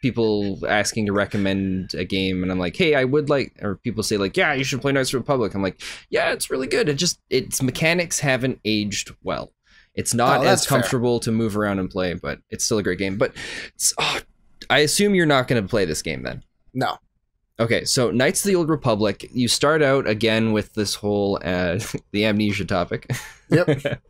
People asking to recommend a game, and I'm like, hey, I would like, or people say like, yeah, you should play Knights of the Republic. I'm like, yeah, it's really good. Its mechanics haven't aged well. It's not as comfortable to move around and play, but it's still a great game. But I assume you're not going to play this game then. No. Okay, so Knights of the Old Republic, you start out again with this whole the amnesia topic. Yep.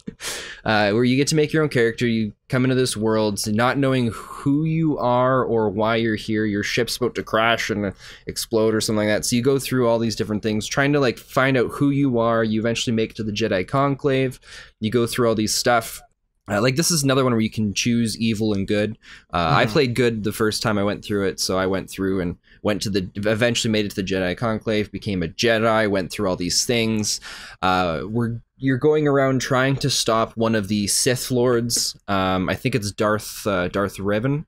Where you get to make your own character. You come into this world not knowing who you are or why you're here. Your ship's about to crash and explode or something like that. So you go through all these different things, trying to like find out who you are. You eventually make it to the Jedi Conclave. You go through all these stuff. Like this is another one where you can choose evil and good. I played good the first time I went through it, so I went through and eventually made it to the Jedi Conclave, became a Jedi, went through all these things. You're going around trying to stop one of the Sith Lords. I think it's Darth Revan.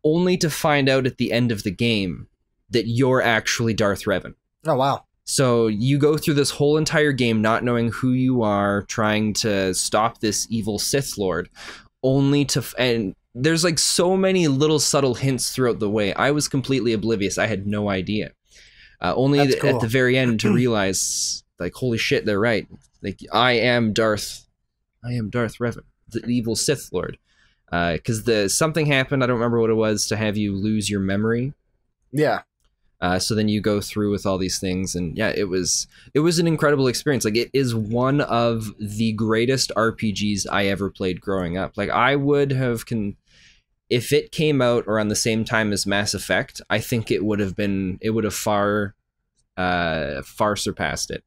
Only to find out at the end of the game that you're actually Darth Revan. Oh, wow. So you go through this whole entire game not knowing who you are, trying to stop this evil Sith Lord, only to... and there's like so many little subtle hints throughout the way. I was completely oblivious. I had no idea. Only at the very end to realize, like, holy shit, they're right. Like, I am Darth Revan, the evil Sith Lord. Because something happened, I don't remember what it was, to have you lose your memory. Yeah. So then you go through with all these things, and yeah, it was an incredible experience. Like, it is one of the greatest RPGs I ever played growing up. Like, I would have if it came out around the same time as Mass Effect, I think it would have far surpassed it.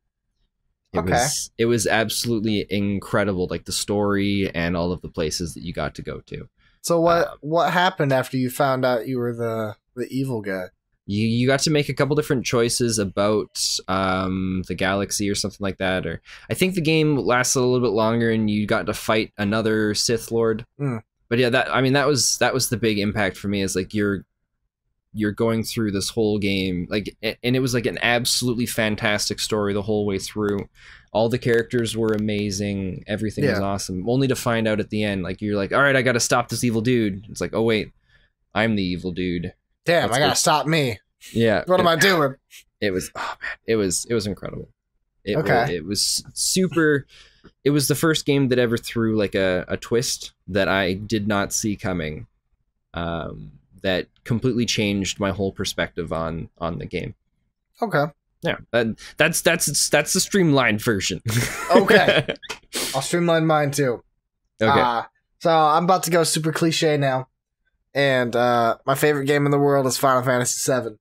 It was absolutely incredible, like the story and all of the places that you got to go to. So what happened after you found out you were the evil guy? You got to make a couple different choices about the galaxy or something like that. Or I think the game lasted a little bit longer, and you got to fight another Sith Lord. But yeah, that was the big impact for me. Is like you're you're going through this whole game, like, and it was like an absolutely fantastic story the whole way through. All the characters were amazing. Everything was awesome. Only to find out at the end, like, you're like, all right, I got to stop this evil dude. It's like, oh wait, I'm the evil dude. Damn, I gotta stop me. Yeah. What am I doing? It was, oh man, it was incredible. It was super. It was the first game that ever threw like a twist that I did not see coming. That completely changed my whole perspective on the game. Okay. Yeah, that's the streamlined version. Okay. I'll streamline mine too. Okay. So I'm about to go super cliche now. And my favorite game in the world is Final Fantasy VII.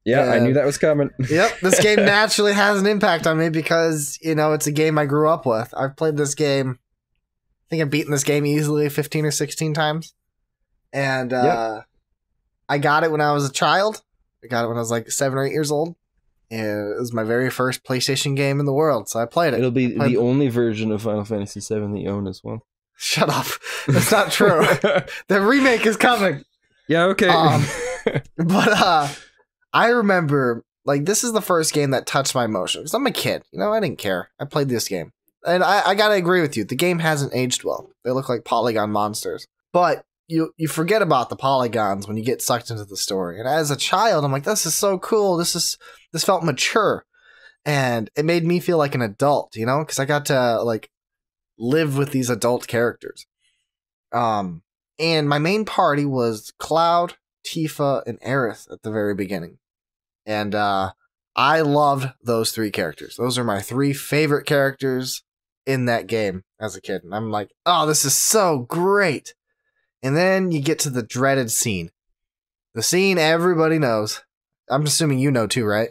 Yeah, I knew that was coming. Yep, this game naturally has an impact on me because, you know, it's a game I grew up with. I've played this game, I think I've beaten this game easily 15 or 16 times. And I got it when I was a child. I got it when I was like 7 or 8 years old. And it was my very first PlayStation game in the world, so I played it. It'll be the only version of Final Fantasy VII that you own as well. Shut up. That's not true. The remake is coming. Yeah, okay. But I remember, like, this is the first game that touched my emotions. Because I'm a kid. You know, I didn't care. I played this game. And I gotta agree with you. The game hasn't aged well. They look like polygon monsters. But you forget about the polygons when you get sucked into the story. And as a child, I'm like, this is so cool. This felt mature. And it made me feel like an adult, you know? Because I got to, like, live with these adult characters. And my main party was Cloud, Tifa, and Aerith at the very beginning. And I loved those 3 characters. Those are my 3 favorite characters in that game as a kid. And I'm like, oh, this is so great. And then you get to the dreaded scene. The scene everybody knows. I'm assuming you know too, right?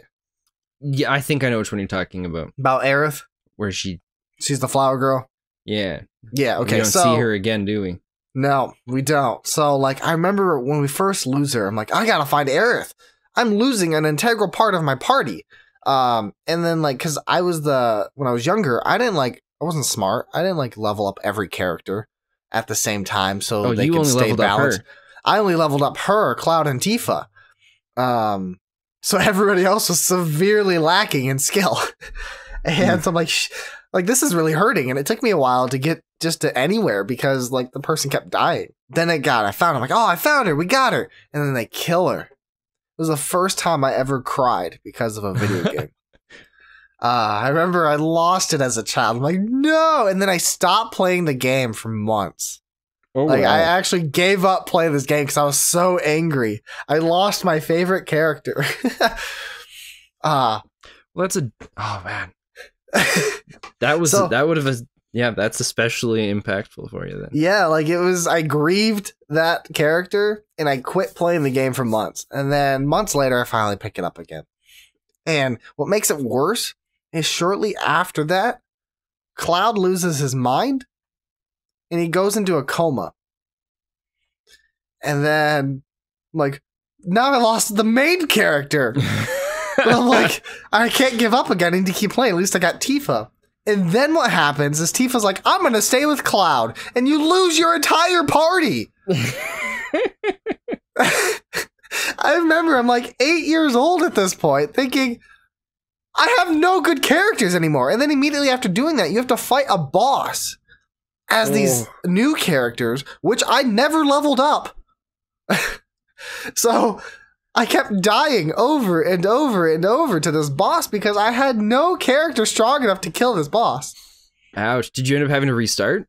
Yeah, I think I know which one you're talking about. About Aerith? Where she's the flower girl? Yeah. Yeah, okay. We don't see her again, do we? No, we don't. So, like, I remember when we first lose her, I'm like, I gotta find Aerith. I'm losing an integral part of my party. And then, like, because when I was younger, I wasn't smart. I didn't, like, level up every character at the same time so they could stay balanced. I only leveled up her, Cloud, and Tifa. So everybody else was severely lacking in skill. And so I'm like, this is really hurting. And it took me a while to get just to anywhere because, like, the person kept dying. Then I found her. I'm like, oh, I found her. We got her. And then they kill her. It was the first time I ever cried because of a video game. I remember I lost it as a child. I'm like, no. And then I stopped playing the game for months. Oh, like, wow. I actually gave up playing this game because I was so angry. I lost my favorite character. Well, that's oh man. That would have, yeah, that's especially impactful for you then. Yeah, like I grieved that character and I quit playing the game for months. And then months later, I finally pick it up again. And what makes it worse is shortly after that, Cloud loses his mind and he goes into a coma. And then, like, now I lost the main character. But I'm like, I can't give up again. I need to keep playing. At least I got Tifa. And then what happens is Tifa's like, I'm going to stay with Cloud. And you lose your entire party. I remember I'm like 8 years old at this point thinking, I have no good characters anymore. And then immediately after doing that, you have to fight a boss as these new characters, which I never leveled up. So I kept dying over and over and over to this boss because I had no character strong enough to kill this boss. Ouch. Did you end up having to restart?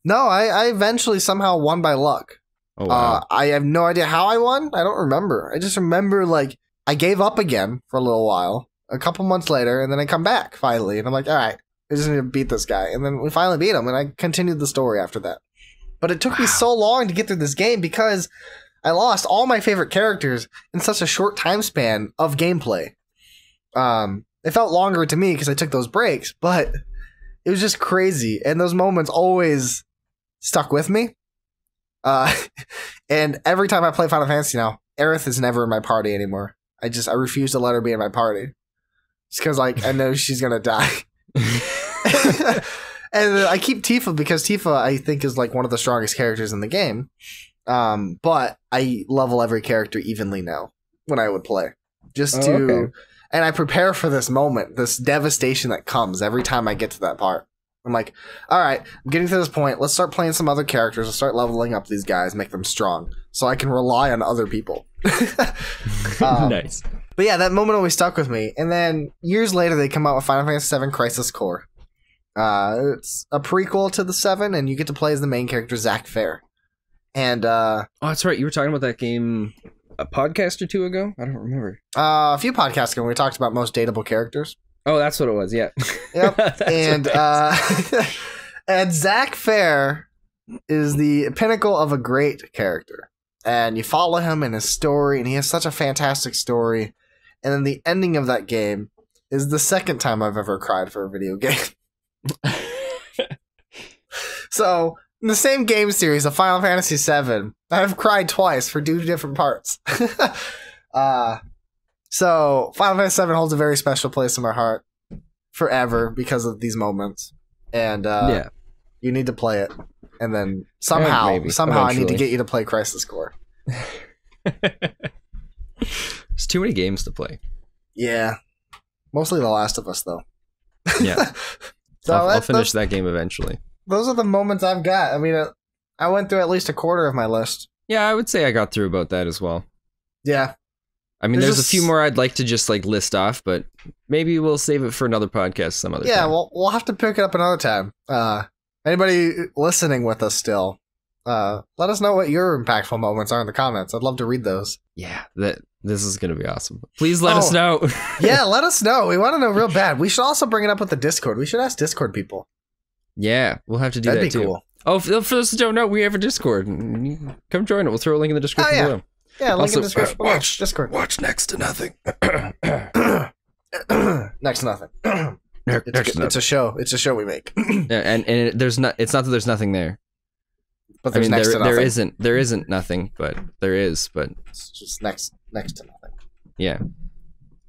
No, I eventually somehow won by luck. Oh, wow. I have no idea how I won. I don't remember. I just remember, like, I gave up again for a little while, a couple months later, and then I come back finally. And I'm like, all right, I just need to beat this guy. And then we finally beat him, and I continued the story after that. But it took me so long to get through this game because I lost all my favorite characters in such a short time span of gameplay. It felt longer to me because I took those breaks, but it was just crazy. And those moments always stuck with me. And every time I play Final Fantasy now, Aerith is never in my party anymore. I refuse to let her be in my party. Just because, like, I know she's going to die. And I keep Tifa because Tifa, I think, is like one of the strongest characters in the game. But I level every character evenly now. when I would play. Just okay. And I prepare for this moment, this devastation that comes every time I get to that part. I'm like, all right, I'm getting to this point. Let's start playing some other characters. Let's start leveling up these guys, make them strong, so I can rely on other people. Nice. But yeah, that moment always stuck with me. And then years later, they come out with Final Fantasy VII Crisis Core. It's a prequel to the 7, and you get to play as the main character, Zack Fair. And oh, that's right. You were talking about that game a podcast or two ago? I don't remember. A few podcasts ago, we talked about most dateable characters. Oh, that's what it was. Yeah. Yep. And and Zack Fair is the pinnacle of a great character. And you follow him in his story, and he has such a fantastic story. And then the ending of that game is the second time I've ever cried for a video game. So, in the same game series of Final Fantasy VII, I've cried twice for 2 different parts. So, Final Fantasy VII holds a very special place in my heart forever because of these moments. And yeah. You need to play it. And then somehow eventually. I need to get you to play Crisis Core. There's too many games to play. Yeah. Mostly The Last of Us, though. Yeah. So I'll finish that game eventually. Those are the moments I've got. I mean, I went through at least a quarter of my list. Yeah, I would say I got through about that as well. Yeah. I mean, there's a few more I'd like to just like list off, but maybe we'll save it for another podcast some other time. Yeah, we'll have to pick it up another time. Anybody listening with us still, let us know what your impactful moments are in the comments. I'd love to read those. Yeah, this is going to be awesome. Please let us know. Yeah, let us know. We want to know real bad. We should also bring it up with the Discord. We should ask Discord people. Yeah, we'll have to do that too. That'd be cool. Oh, for those who don't know, we have a Discord. Come join it. We'll throw a link in the description below. Yeah, link in the description below. Discord. Watch Next to Nothing. Next to Nothing. It's a show. It's a show we make. Yeah, and it's not that there's nothing there. But there's next to nothing. There isn't nothing, but there is. But it's just next to nothing. Yeah.